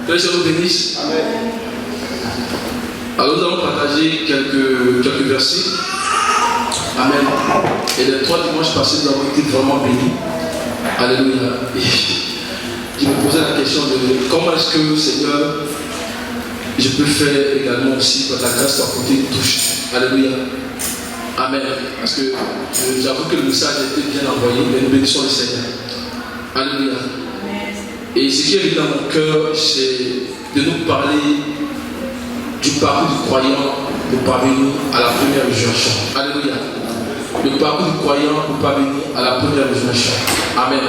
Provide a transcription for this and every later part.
Que le Seigneur nous bénisse. Amen. Alors nous allons partager quelques versets. Amen. Et les 3 dimanches passés, nous avons été vraiment bénis. Alléluia. Et je me posais la question de comment est-ce que, Seigneur, je peux faire également aussi que ta grâce soit portée une touche. Alléluia. Amen. Parce que j'avoue que le message a été bien envoyé, mais nous bénissons le Seigneur. Alléluia. Et ce qui est venu dans mon cœur, c'est de nous parler du parcours du croyant pour parvenir à la première résurrection. Alléluia. Le parcours du croyant pour parvenir à la première résurrection. Amen.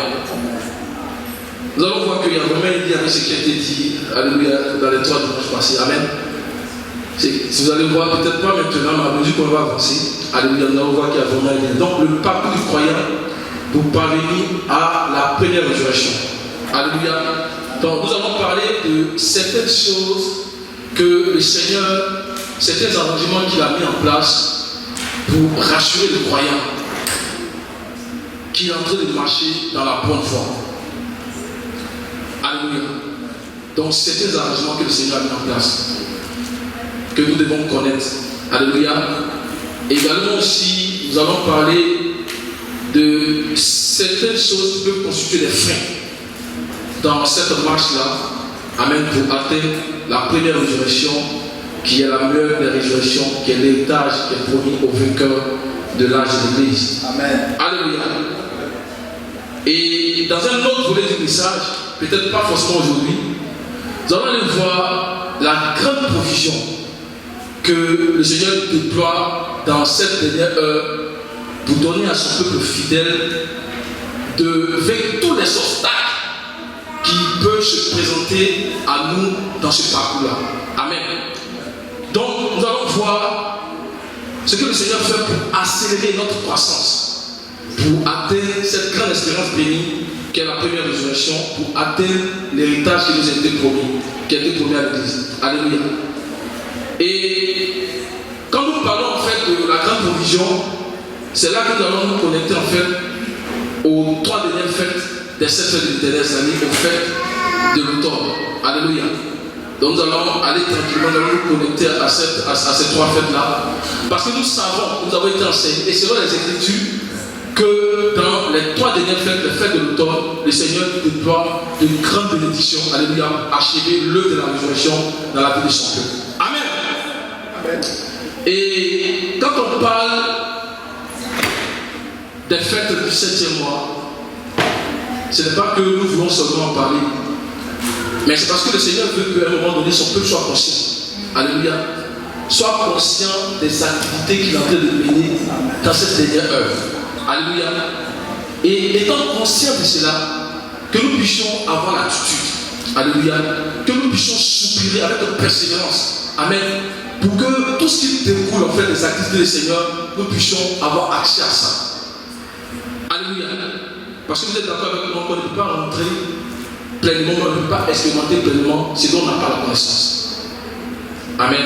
Nous allons voir qu'il y a vraiment un lien avec ce qui a été dit, alléluia, dans les 3 dimanches passés. Amen. Si vous allez voir, peut-être pas maintenant, mais à mesure qu'on va avancer, alléluia, nous allons voir qu'il y a vraiment un lien. Donc, le parcours du croyant pour parvenir à la première résurrection. Alléluia. Donc, nous allons parler de certaines choses que le Seigneur, certains arrangements qu'il a mis en place pour rassurer le croyant qui est en train de marcher dans la bonne voie. Alléluia. Donc, certains arrangements que le Seigneur a mis en place, que nous devons connaître. Alléluia. Également aussi, nous allons parler de certaines choses qui peuvent constituer des freins dans cette marche-là. Amen. Pour atteindre la première résurrection, qui est la meilleure des résurrections, qui est l'héritage qui est promis au vainqueur de l'âge de l'Église. Amen. Alléluia. Et dans un autre volet du message, peut-être pas forcément aujourd'hui, nous allons aller voir la grande provision que le Seigneur déploie dans cette dernière heure pour donner à son peuple fidèle de vaincre tous les obstacles qui peuvent se présenter à nous dans ce parcours-là. Amen. Donc, nous allons voir ce que le Seigneur fait pour accélérer notre croissance, pour atteindre cette grande espérance bénie qui est la première résurrection, pour atteindre l'héritage qui nous a été promis, qui a été promis à l'Église. Alléluia. Et quand nous parlons en fait de la grande provision, c'est là que nous allons nous connecter en fait aux 3 dernières fêtes des 7 fêtes de l'éternel, c'est-à-dire aux fêtes de l'automne. Alléluia. Donc nous allons aller tranquillement, nous allons nous connecter à ces 3 fêtes-là. Parce que nous savons, nous avons été enseignés, et selon les Écritures, que dans les 3 dernières fêtes, les fêtes de l'automne, le Seigneur déploie de grandes bénédictions, alléluia, achever l'œuvre de la résurrection dans la vie de son peuple. Amen. Amen. Et quand on parle des fêtes du 7e mois, ce n'est pas que nous voulons seulement en parler, mais c'est parce que le Seigneur veut qu'à un moment donné, son peuple soit conscient. Alléluia. Soit conscient des activités qu'il est en train de mener dans cette dernière heure. Alléluia. Et étant conscient de cela, que nous puissions avoir l'attitude. Alléluia. Que nous puissions soupirer avec persévérance. Amen. Pour que tout ce qui découle en fait des activités du Seigneur, nous puissions avoir accès à ça. Alléluia. Parce que vous êtes d'accord avec moi qu'on ne peut pas rentrer pleinement, on ne peut pas expérimenter pleinement ce dont on n'a pas la connaissance. Amen.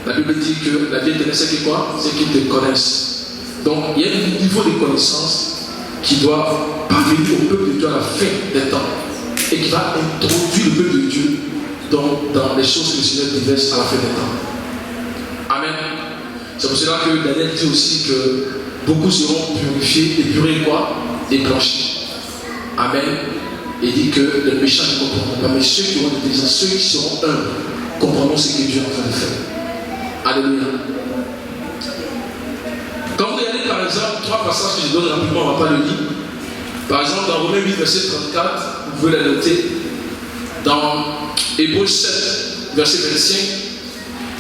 La Bible dit que la vie éternelle, c'est que quoi? C'est qu'ils te connaissent. Donc, il y a un niveau de connaissance qui doit parvenir au peuple de Dieu à la fin des temps et qui va introduire le peuple de Dieu dans les choses que le Seigneur déverse à la fin des temps. Amen. C'est pour cela que Daniel dit aussi que beaucoup seront purifiés, épurés quoi? Et blanchis. Amen. Et dit que les méchants ne comprendront pas, mais ceux qui auront l'intelligence, ceux qui seront humbles, comprendront ce que Dieu est en train de faire. Alléluia. Quand vous regardez par exemple 3 passages que je donne rapidement, on ne va pas le lire. Par exemple, dans Romains 8, verset 34, vous pouvez les noter. Dans Hébreux 7, verset 25,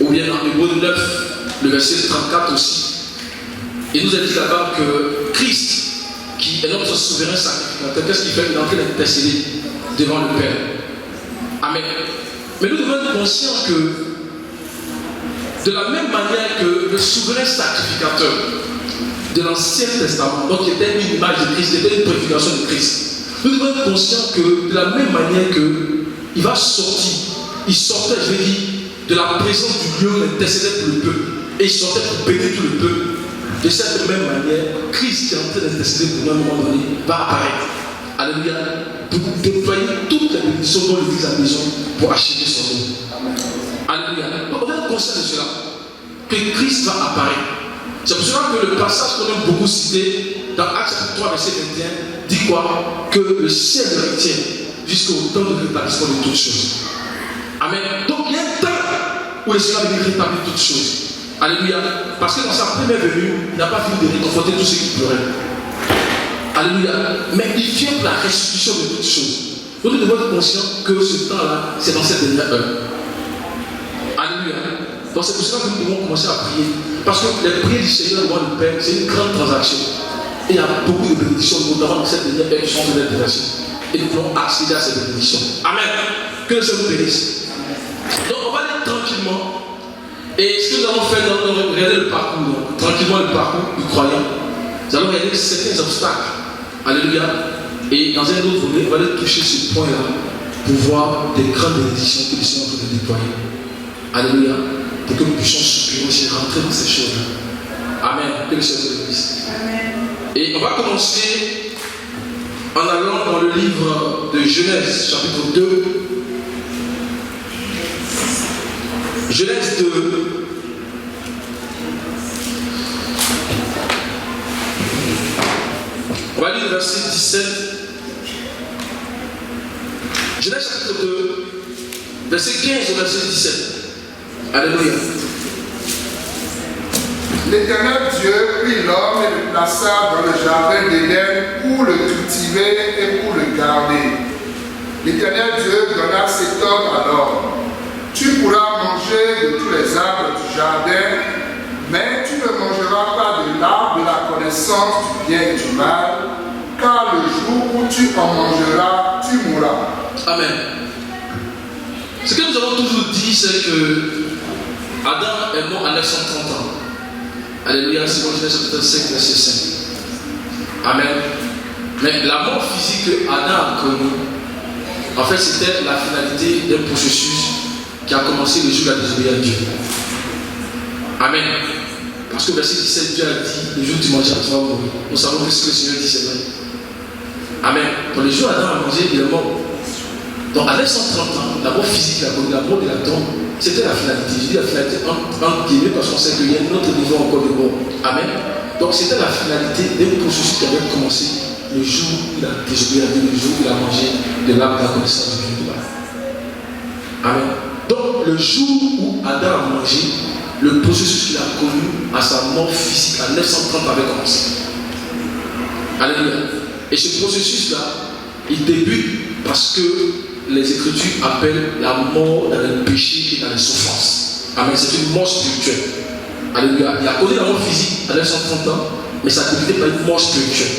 ou bien dans Hébreux 9, le verset 34 aussi. Il nous a dit là-bas que Christ, qui est notre souverain sacrificateur, qu'est-ce qu'il fait? Il est en train d'intercéder devant le Père. Amen. Mais nous devons être conscients que de la même manière que le souverain sacrificateur de l'Ancien Testament, donc qui était une image de Christ, qui était une préfiguration de Christ, nous devons être conscients que de la même manière qu'il va sortir, il sortait, je vais dire, de la présence du lieu, il intercédait pour le peuple, et il sortait pour bénir tout le peuple. De cette même manière, Christ qui est en train d'intercéder pour nous à un moment donné va apparaître. Alléluia. Pour déployer toutes les bénédictions dont l'Église a besoin pour achever son nom. Alléluia. Donc on est conscient de cela. Que Christ va apparaître. C'est pour cela que le passage qu'on aime beaucoup citer dans Actes chapitre 3, verset 21, dit quoi? Que le ciel le retient jusqu'au temps de rétablissement de toutes choses. Amen. Donc il y a un temps où le Seigneur va venir rétablir toutes choses. Alléluia. Parce que dans sa première venue, il n'a pas fini de réconforter tous ceux qui pleuraient. Alléluia. Mais il vient pour la restitution de toutes choses. Donc nous devons être conscients que ce temps-là, c'est dans cette dernière heure. Alléluia. Donc c'est pour cela que nous devons commencer à prier. Parce que les prières du Seigneur devant le Père, c'est une grande transaction. Et il y a beaucoup de bénédictions, notamment dans cette dernière heure qui sont de l'intégration. Et nous voulons accéder à ces bénédictions. Amen. Que le Seigneur nous bénisse. Donc on va aller tranquillement. Et ce que nous allons faire, nous allons regarder le parcours, donc, tranquillement le parcours du croyant. Nous allons regarder certains obstacles. Alléluia. Et dans un autre volet, on va aller toucher ce point-là pour voir des grandes bénédictions que le Seigneur veut déployer. Alléluia. Pour que nous puissions soupirer aussi rentrer dans ces choses-là. Amen. Que le Seigneur nous bénisse. Et on va commencer en allant dans le livre de Genèse, chapitre 2. Genèse 2. On va lire le verset 17. Genèse chapitre 2, verset 15 au verset 17. Alléluia. L'Éternel Dieu prit l'homme et le plaça dans le jardin d'Éden pour le cultiver et pour le garder. L'Éternel Dieu donna cet ordre à l'homme. Tu pourras manger de tous les arbres du jardin, mais tu ne mangeras pas de l'arbre de la connaissance du bien et du mal, car le jour où tu en mangeras, tu mourras. Amen. Ce que nous avons toujours dit, c'est que Adam est mort à 930 ans. Alléluia, c'est dans Genèse chapitre 5, verset 5. Amen. Mais la mort physique que Adam a connue, en fait, c'était la finalité d'un processus qui a commencé le jour où il a désobéi à Dieu. Amen. Parce que verset 17, Dieu a dit, le jour où tu mangeras, tu vas mourir. Nous savons que ce que le Seigneur dit, c'est vrai. Amen. Pour le jour où Adam a mangé, il est mort. Donc à 930 ans, la mort physique, la mort de la tombe, c'était la finalité. Je dis la finalité entre guillemets parce qu'on sait qu'il y a un autre niveau encore de mort. Amen. Donc c'était la finalité d'un processus qui avait commencé le jour où il a désobéi à Dieu, le jour où il a mangé de l'arbre de la connaissance du bien et du mal. Amen. Donc le jour où Adam a mangé, le processus qu'il a connu à sa mort physique à 930 avait commencé. Alléluia. Et ce processus-là, il débute parce que les Écritures appellent la mort dans le péché et dans les souffrances. Amen. C'est une mort spirituelle. Alléluia. Il a connu la mort physique à 930 ans, mais ça ne débutait pas une mort spirituelle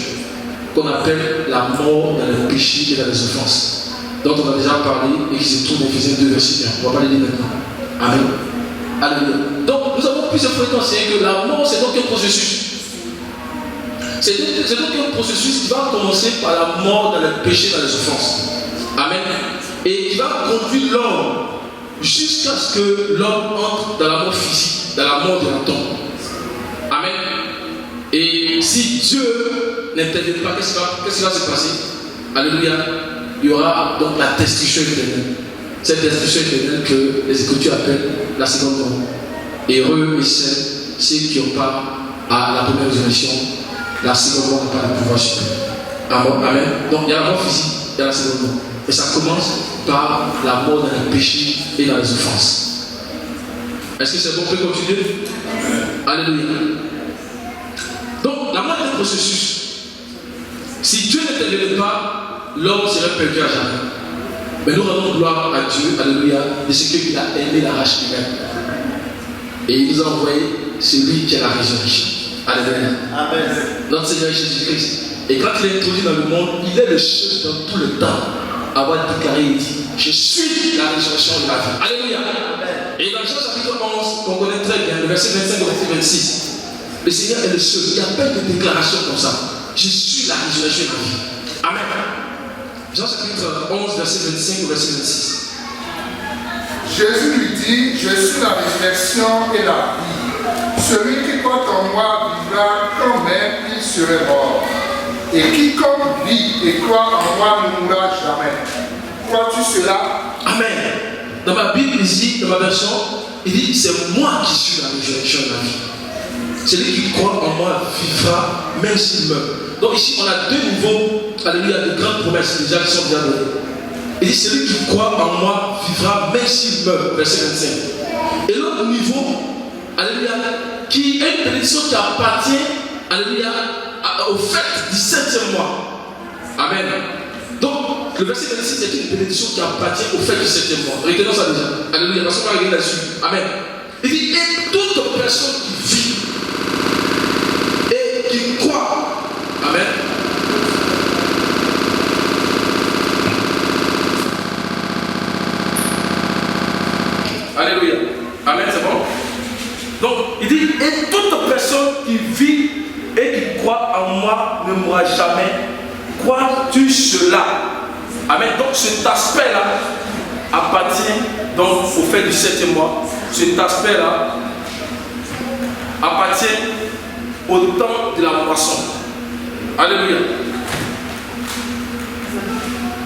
qu'on appelle la mort dans le péché et dans les souffrances, dont on a déjà parlé et qui se trouve dans Éphésiens 2, verset 1. On va pas les lire maintenant. Amen. Alléluia. Donc nous avons plusieurs fois enseigné que la mort c'est donc un processus. C'est donc un processus qui va commencer par la mort dans le péché, dans les souffrances. Amen. Et qui va conduire l'homme jusqu'à ce que l'homme entre dans la mort physique, dans la mort de la tombe. Amen. Et si Dieu n'intervient pas, qu'est-ce qui va se passer? Alléluia. Il y aura donc la destruction éternelle. Cette destruction éternelle que les Écritures appellent la seconde mort. Heureux et saints, ceux qui ont part à la première résurrection, la seconde mort n'a pas de pouvoir sur eux. Amen. Donc il y a la mort physique, il y a la seconde mort. Et ça commence par la mort dans le péché et dans les offenses. Est-ce que c'est bon? On peut continuer? Alléluia. Donc la mort est un processus. Si Dieu n'intervenait pas, l'homme serait perdu à jamais. Mais nous rendons gloire à Dieu, alléluia, de ce qu'il a aimé la race humaine. Et il nous a envoyé celui qui est la résurrection. Alléluia. Amen. Notre Seigneur Jésus-Christ. Et quand il est introduit dans le monde, il est le seul dans tout le temps à avoir déclaré et dit: je suis la résurrection de la vie. Alléluia. Amen. Et dans Jean chapitre 11, qu'on connaît très bien, le verset 25 au verset 26, le Seigneur est le seul. Il n'y a pas de déclaration comme ça. Je suis la résurrection de la vie. Amen. Jean chapitre 11, verset 25 au verset 26. Jésus lui dit: je suis la résurrection et la vie. Celui qui croit en moi vivra quand même il serait mort. Et quiconque vit et croit en moi ne mourra jamais. Crois-tu cela? Amen. Dans ma Bible ici, dans ma version, il dit c'est moi qui suis la résurrection de la vie. Celui qui croit en moi vivra même s'il meurt. Donc ici on a deux niveaux, alléluia, de grandes promesses déjà qui sont déjà données. Il dit celui qui croit en moi vivra même s'il meurt, verset 25. Et l'autre niveau, alléluia, qui est une bénédiction qui appartient, alléluia, au fait du 7e mois. Amen. Donc, le verset 26, c'est une bénédiction qui appartient au fait du 7e mois. Retenons ça déjà. Alléluia, parce qu'on va regarder là-dessus. Amen. Il dit, et toute personne qui vit et qui croit, amen. Alléluia. Amen, c'est bon. Donc, il dit, et toute personne qui vit et qui croit en moi ne mourra jamais. Crois-tu cela? Amen. Donc cet aspect-là appartient donc au fait du 7e mois. Cet aspect-là appartient au temps de la moisson. Alléluia.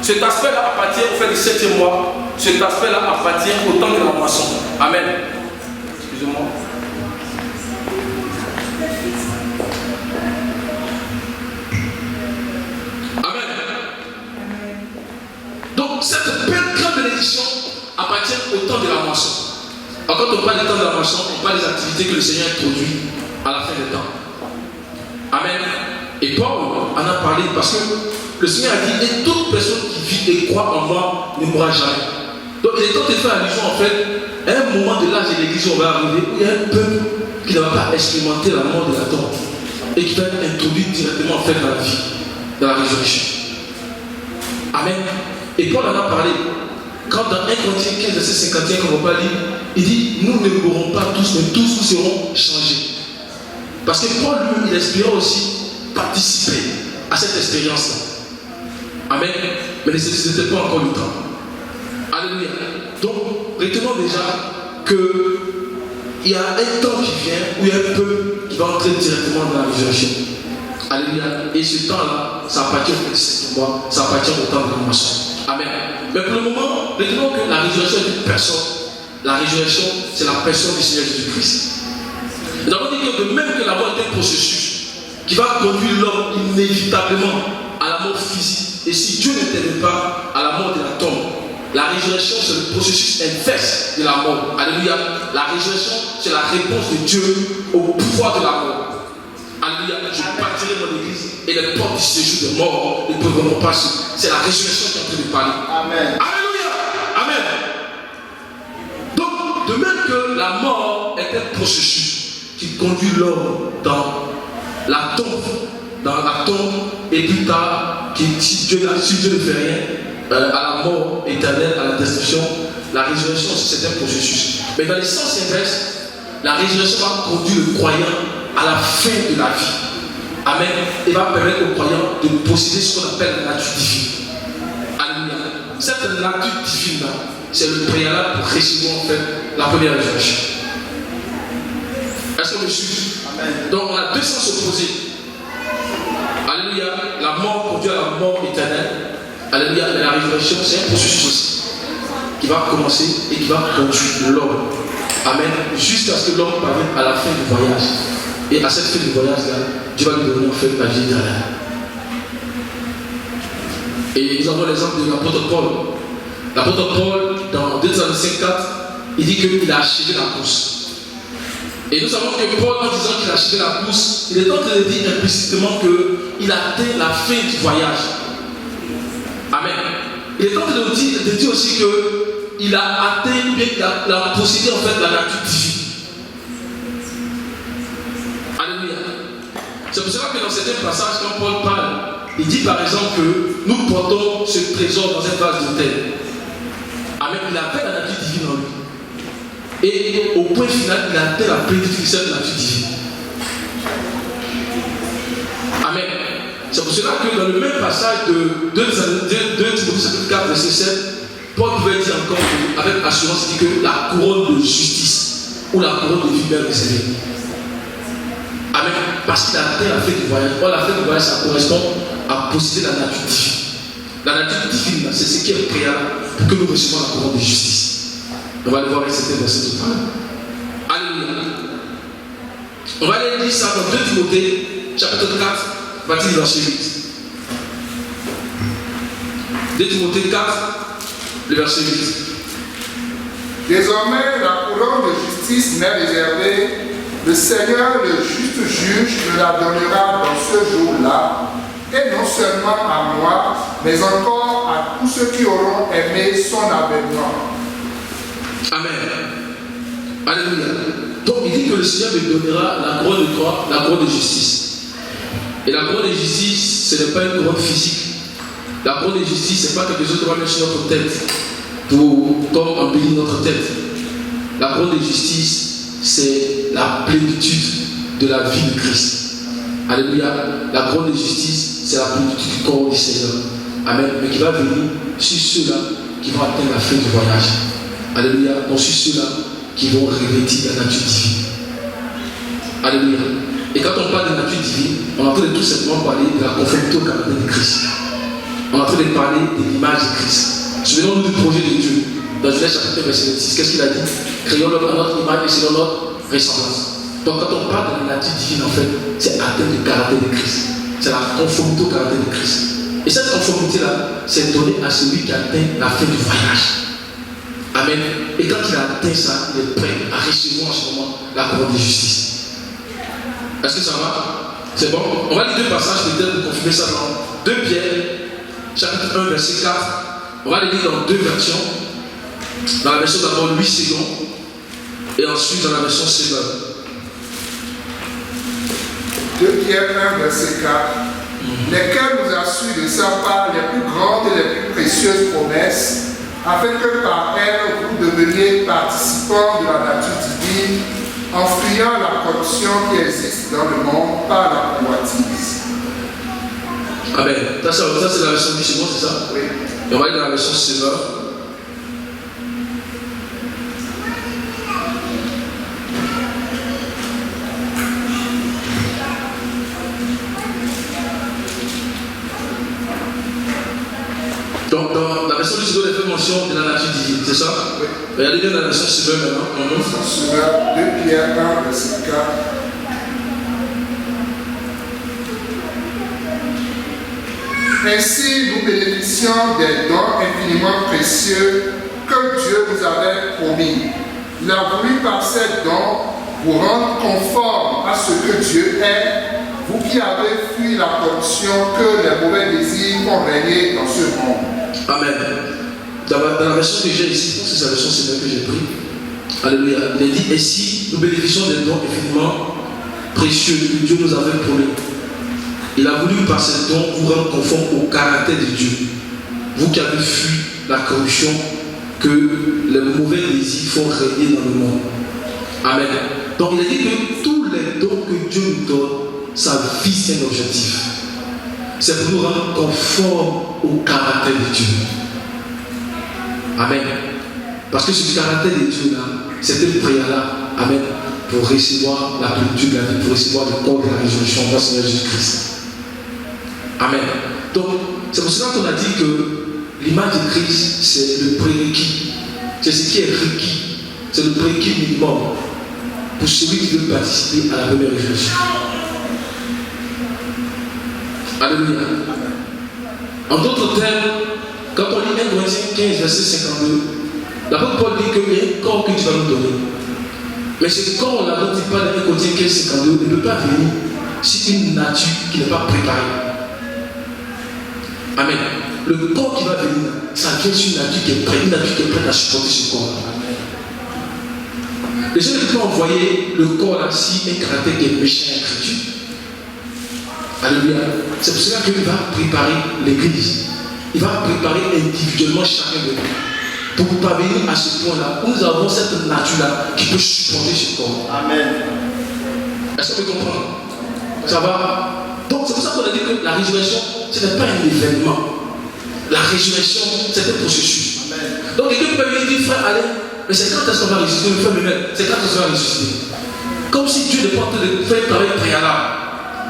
Cet aspect-là appartient au fait du 7e mois. Cet aspect-là appartient au temps de la moisson. Amen. Excusez-moi. Donc cette belle grande bénédiction appartient au temps de la moisson. Alors, quand on parle du temps de la moisson, on parle des activités que le Seigneur introduit à la fin des temps. Amen. Et Paul en a parlé parce que le Seigneur a dit, et toute personne qui vit et croit en moi ne mourra jamais. Donc il est temps de faire allusion en fait à un moment de l'âge de l'église où on va arriver, où il y a un peuple qui ne va pas expérimenter la mort de la tombe et qui va être introduit directement en fait dans la vie, dans la résurrection. Amen. Et Paul en a parlé. Quand dans 1 Corinthiens 15, verset 51, comme on va lire, il dit, nous ne mourrons pas tous, mais tous nous serons changés. Parce que Paul lui, il espérait aussi participer à cette expérience-là. Amen. Mais ce n'était pas encore le temps. Alléluia. Donc, retenons déjà qu'il y a un temps qui vient où il y a un peuple qui va entrer directement dans la résurrection. Alléluia. Et ce temps-là, ça appartient au 7e mois, ça appartient au temps de la moisson. Amen. Mais pour le moment, retenons que la résurrection est une personne. La résurrection, c'est la personne du Seigneur Jésus-Christ. Nous avons dit que de même que la mort est un processus qui va conduire l'homme inévitablement à la mort physique, et si Dieu n'intervient pas à la mort de la tombe, la résurrection, c'est le processus inverse de la mort. Alléluia. La résurrection, c'est la réponse de Dieu au pouvoir de la mort. Alléluia. Je partirai mon église et les portes du séjour des morts ne peuvent pas passer. C'est la résurrection qui est en train de parler. Amen. Alléluia. Amen. Donc, de même que la mort est un processus qui conduit l'homme dans la tombe, et plus tard, si Dieu ne fait rien, à la mort éternelle, à la destruction, la résurrection, c'est un processus. Mais dans les sens inverses, la résurrection va conduire le croyant à la fin de la vie. Amen. Et va permettre aux croyants de posséder ce qu'on appelle la nature divine. Alléluia. Cette nature divine-là, c'est le préalable pour recevoir en fait la première résurrection. Est-ce qu'on me suit? Amen. Donc on a deux sens opposés. Alléluia. La mort conduit à la mort éternelle. Alléluia. Mais la résurrection, c'est un processus aussi qui va commencer et qui va conduire l'homme. Amen. Jusqu'à ce que l'homme parvienne à la fin du voyage. Et à cette fin du voyage-là, Dieu va lui donner en fait la vie éternelle. Et nous avons l'exemple de l'apôtre Paul. L'apôtre Paul, dans 2 Thessaloniciens 4, il dit qu'il a achevé la course. Et nous savons que Paul, en disant qu'il a achevé la course, il est en train de dire implicitement qu'il a atteint la fin du voyage. Amen. Il est en train de dire aussi qu'il a atteint, ou bien qu'il a possédé en fait la nature divine. Alléluia. C'est pour cela que dans certains passages, quand Paul parle, il dit par exemple que nous portons ce trésor dans un vase de terre. Amen. Il appelle la nature divine en lui. Et au point final, il a atteint la plénitude de la nature divine. Amen. C'est pour cela que dans le même passage de 2 Timothée 4, verset 7, Paul pouvait dire encore avec assurance, il dit que la couronne de justice ou la couronne de vie même est réservée. Amen. Parce qu'il a atteint la fin du voyage. Or, la fin du voyage, ça correspond à posséder la nature divine. La nature divine, c'est ce qui est préalable pour que nous recevions la couronne de justice. On va aller voir avec cet verset tout à l'heure. Alléluia. On va aller lire ça dans 2 Timothée, chapitre 4, partir du verset 8. 2 Timothée 4, le verset 8. Désormais, la couronne de justice m'est réservée. Le Seigneur, le juste juge, me la donnera dans ce jour-là, et non seulement à moi, mais encore à tous ceux qui auront aimé son avènement. Amen. Alléluia. Donc il dit que le Seigneur me donnera la couronne de quoi? La couronne de justice. Et la couronne de justice, ce n'est pas une couronne physique. La couronne de justice, ce n'est pas quelque chose qu'on va mettre sur notre tête comme embellir notre tête. La couronne de justice, c'est la plénitude de la vie de Christ. Alléluia. La couronne de justice, c'est la plénitude du corps du Seigneur. Amen. Mais qui va venir sur ceux-là qui vont atteindre la fin du voyage. Alléluia. Donc sur ceux-là qui vont revêtir la nature divine. Alléluia. Et quand on parle de nature divine, on est en train de tout simplement parler de la conformité au caractère de Christ. On est en train de parler de l'image de Christ. Souvenons-nous du projet de Dieu. Dans Genèse chapitre 1, verset 26, qu'est-ce qu'il a dit? Créons l'homme à notre image et selon notre ressemblance. Donc quand on parle de la nature divine, en fait, c'est atteindre le caractère de Christ. C'est la conformité au caractère de Christ. Et cette conformité-là, c'est donnée à celui qui atteint la fin du voyage. Amen. Et quand il a atteint ça, il est prêt à recevoir en ce moment la couronne de justice. Est-ce que ça va? C'est bon? On va lire 2 passages peut-être pour confirmer ça dans 2 Pierre, chapitre 1, verset 4. On va les lire dans 2 versions. Dans la version d'abord 8 secondes et ensuite dans la version seconde. 2 Pierre 1, verset 4. Lesquels nous assurent de sa part les plus grandes et les plus précieuses promesses, afin que par elles vous deveniez participants de la nature divine, en fuyant la corruption qui existe dans le monde par la convoitise. Amen. Ça c'est la version 8 secondes, c'est ça? Oui. Et on va aller dans la version seconde. Donc, dans la version du second, elle fait mention de la nature divine, c'est ça? Oui. Regardez bien la version seconde maintenant. Version seconde, 2 Pierre 1, verset 4. Ainsi, nous bénéficions des dons infiniment précieux que Dieu vous avait promis. Il a voulu par ces dons vous rendre conforme à ce que Dieu est, vous qui avez fui la corruption que les mauvais désirs ont régné dans ce monde. Amen. Dans la version que j'ai ici, je pense que c'est la version seconde que j'ai pris. Alléluia. Il est dit ainsi, nous bénéficions des dons infiniment précieux que Dieu nous avait promis. Il a voulu par ces dons vous rendre conforme au caractère de Dieu. Vous qui avez fui la corruption que les mauvais désirs font régner dans le monde. Amen. Donc il a dit que tous les dons que Dieu nous donne, ça vise un objectif. C'est pour nous rendre conformes au caractère de Dieu. Amen. Parce que ce caractère de Dieu là, c'était le préalable. Amen. Pour recevoir la plénitude de la vie, pour recevoir le corps de la résurrection dans le Seigneur Jésus-Christ. Amen. Donc, c'est pour cela qu'on a dit que l'image de Christ, c'est le prérequis. C'est ce qui est requis. C'est le prérequis minimum pour celui qui veut participer à la première résurrection. Alléluia. En d'autres termes, quand on lit 1 Corinthiens 15, verset 52, l'apôtre Paul dit qu'il y a un corps que tu vas nous donner. Mais ce corps-là dont il parle dans 1 Corinthiens 15, 52 ne peut pas venir si une nature qui n'est pas préparée. Amen. Le corps qui va venir, ça vient sur une nature qui est prête, à supporter ce corps. Les gens ne peuvent pas envoyer le corps là si un caractère qui est méchant et incrédule. Alléluia. C'est pour cela qu'il va préparer l'église. Il va préparer individuellement chacun de nous. Pour parvenir à ce point-là, où nous avons cette nature-là qui peut supporter ce corps. Amen. Est-ce que vous comprenez? Ça va? Donc c'est pour ça qu'on a dit que la résurrection, ce n'est pas un événement. La résurrection, c'est un processus. Amen. Donc quelqu'un peut venir dire, frère Alain, mais c'est quand est-ce qu'on va ressusciter? Le frère lui-même, c'est quand est-ce qu'on va ressusciter? Comme si Dieu n'est pas en train de faire un travail préalable.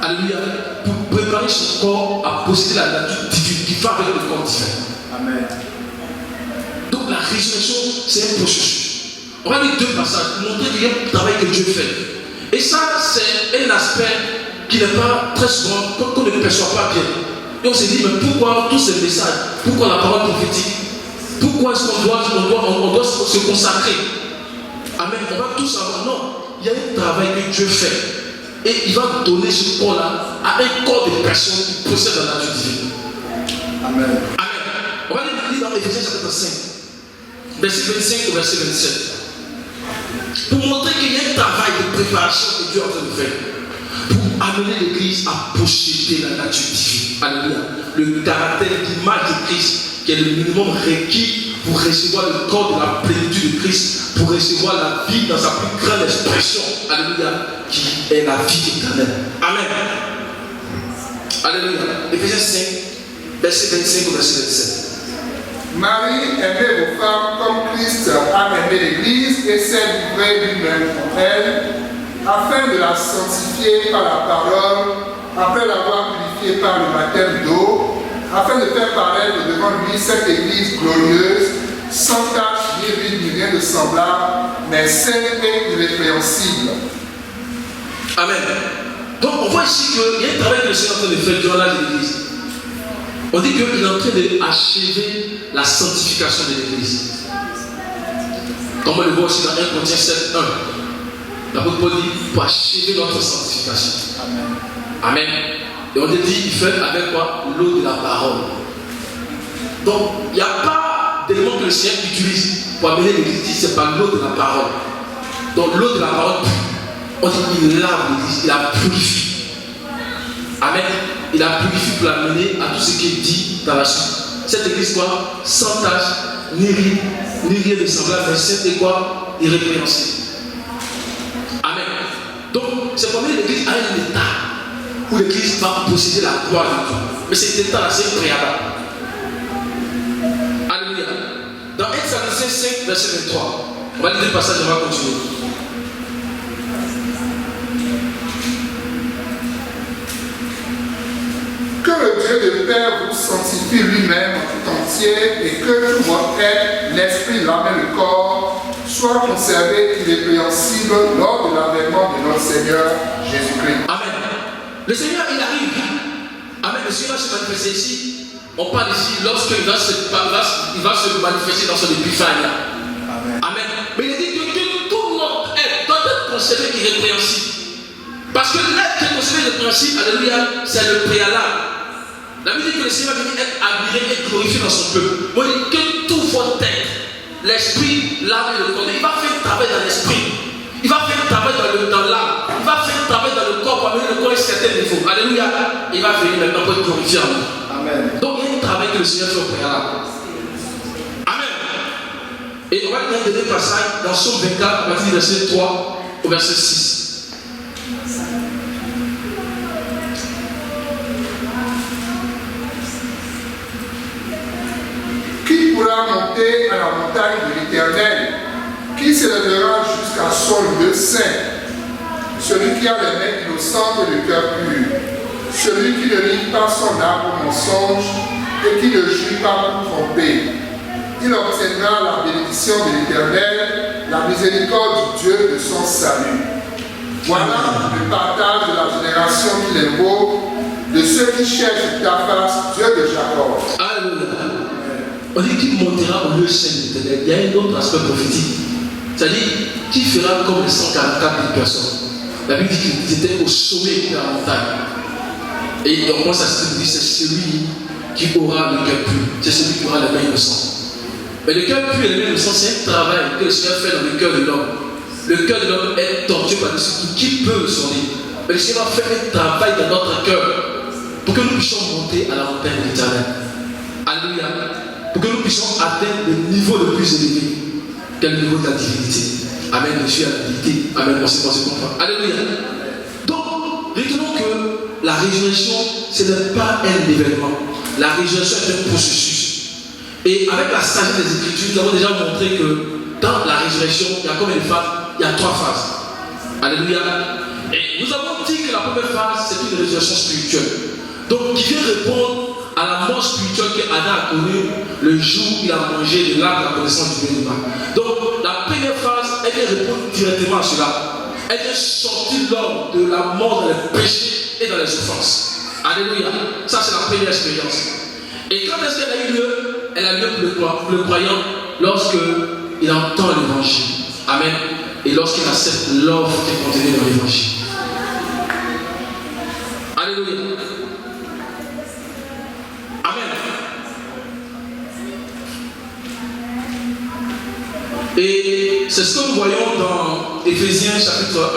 Alléluia. Pour préparer son corps à posséder la nature divine qui va avec le corps divin. Amen. Donc la résurrection, c'est un processus. On va lire 2 passages pour montrer qu'il y a un travail que Dieu fait. Et ça, c'est un aspect qui n'est pas très souvent, qu'on ne perçoit pas bien. Et on se dit, mais pourquoi tous ces messages? Pourquoi la parole prophétique? Pourquoi est-ce qu'on doit se consacrer? Amen. On va tout savoir. Non, il y a un travail que Dieu fait. Et il va donner ce corps-là à un corps de personnes qui possèdent la nature divine. Amen. Amen. On va lire dans Éphésiens chapitre 5, verset 25 au verset 27. Pour montrer qu'il y a un travail de préparation que Dieu est en train de faire. Pour amener l'Église à posséder la nature divine. Alléluia. Le caractère, l'image de Christ, qui est le minimum requis pour recevoir le corps de la plénitude de Christ, pour recevoir la vie dans sa plus grande expression. Alléluia. Qui est la vie éternelle. Amen. Alléluia. Éphésiens 5, verset 25 au verset 27. Marie, aimez vos femmes comme Christ a aimé l'Église et s'est livré lui-même pour elle, afin de la sanctifier par la parole, après l'avoir purifiée par le baptême d'eau, afin de faire paraître devant lui cette Église glorieuse, sans tache, ni ride, ni rien de semblable, mais sainte et irrépréhensible. Amen. Donc on voit ici qu'il y a un travail que le Seigneur est en train de faire durant l'âge de l'Église. On dit qu'il est en train d'achever la sanctification de l'Église. Comme on le voit aussi dans 1 Corinthiens 7, 1. L'apôtre Paul dit pour achever notre sanctification. Amen. Amen. Et on dit il fait avec quoi? L'eau de la parole. Donc il n'y a pas d'élément que le Seigneur utilise pour amener l'Église, c'est pas l'eau de la parole. Donc l'eau de la parole, on dit qu'il lave l'Église, il la purifie. Amen. Il a purifié pour l'amener à tout ce qui est dit dans la suite. Cette église quoi? Sans tache, ni rien de semblable, mais sainte et quoi? Irrépréhensible. Amen. Donc, c'est pour l'église à un état où l'église va posséder la gloire de Dieu. Mais cet état-là, c'est préalable. Alléluia. Dans 1 Thessaloniciens 5, verset 23, on va lire le passage, on va continuer. Que le Dieu de Père vous sanctifie lui-même tout entier et que tout votre être, l'esprit, l'âme et le corps soient conservés irrépréhensibles lors de l'avènement de notre Seigneur Jésus-Christ. Amen. Le Seigneur, il arrive. Amen. Le Seigneur va se manifester ici. On parle ici lorsqu'il va se manifester dans son épiphanie. Amen. Amen. Mais il dit que tout notre être doit être conservé irrépréhensible. Parce que l'être qui est conservé irrépréhensible, alléluia, c'est le préalable. La Bible dit que le Seigneur va venir être admiré et glorifié dans son peuple. On dit que tout votre être, l'esprit, l'âme et le corps, il va faire un travail dans l'esprit. Il va faire un travail dans l'âme. Il va faire un travail dans le corps pour amener le corps à un certain niveau. Alléluia. Il va venir maintenant pour être glorifié en nous. Amen. Donc il y a un travail que le Seigneur fait au préalable. Amen. Et on va lire un dernier passage dans Psaume 24, à partir du verset 3 au verset 6. Qui pourra monter à la montagne de l'Éternel? Qui s'élèvera jusqu'à son lieu saint? Celui qui a les mains innocentes et le cœur pur. Celui qui ne lie pas son âme au mensonge et qui ne juge pas pour tromper. Il obtiendra la bénédiction de l'Éternel, la miséricorde du Dieu de son salut. Voilà le partage de la génération qui les vaut, de ceux qui cherchent ta face, Dieu de Jacob. Alléluia. On dit qu'il montera au lieu saint de l'Éternel. Il y a un autre aspect prophétique. C'est-à-dire, qui fera comme les 144 000 personnes. La Bible dit qu'ils étaient au sommet de la montagne. Et on commence à se dire, c'est celui qui aura le cœur pur. C'est celui qui aura les mains innocentes. Mais le cœur pur et les mains innocentes, c'est un travail que le Seigneur fait dans le cœur de l'homme. Le cœur de l'homme est torturé par-dessus tout. Qui peut le sauver? Mais le Seigneur va faire un travail dans notre cœur pour que nous puissions monter à la montagne de l'Éternel. Alléluia. Pour que nous puissions atteindre le niveau le plus élevé, quel niveau de la divinité. Amen, je suis à la divinité. Amen, on se comprend. Alléluia. Donc, retenons que la résurrection, ce n'est pas un événement. La résurrection est un processus. Et avec la sagesse des Écritures, nous avons déjà montré que dans la résurrection, il y a combien de phases? Il y a 3 phases. Alléluia. Et nous avons dit que la première phase, c'est une résurrection spirituelle. Donc, qui vient répondre à la mort spirituelle qu'Adam a connue le jour où il a mangé de l'arbre de la connaissance du bien et du mal. Donc, la première phrase, elle vient répondre directement à cela. Elle vient sortir l'homme de la mort dans les péchés et dans les offenses. Alléluia. Ça, c'est la première expérience. Et quand est-ce qu'elle a eu lieu? Elle a lieu pour le croyant lorsqu'il entend l'évangile. Amen. Et lorsqu'il accepte l'offre qui est contenue dans l'évangile. Alléluia. Amen. Et c'est ce que nous voyons dans Éphésiens chapitre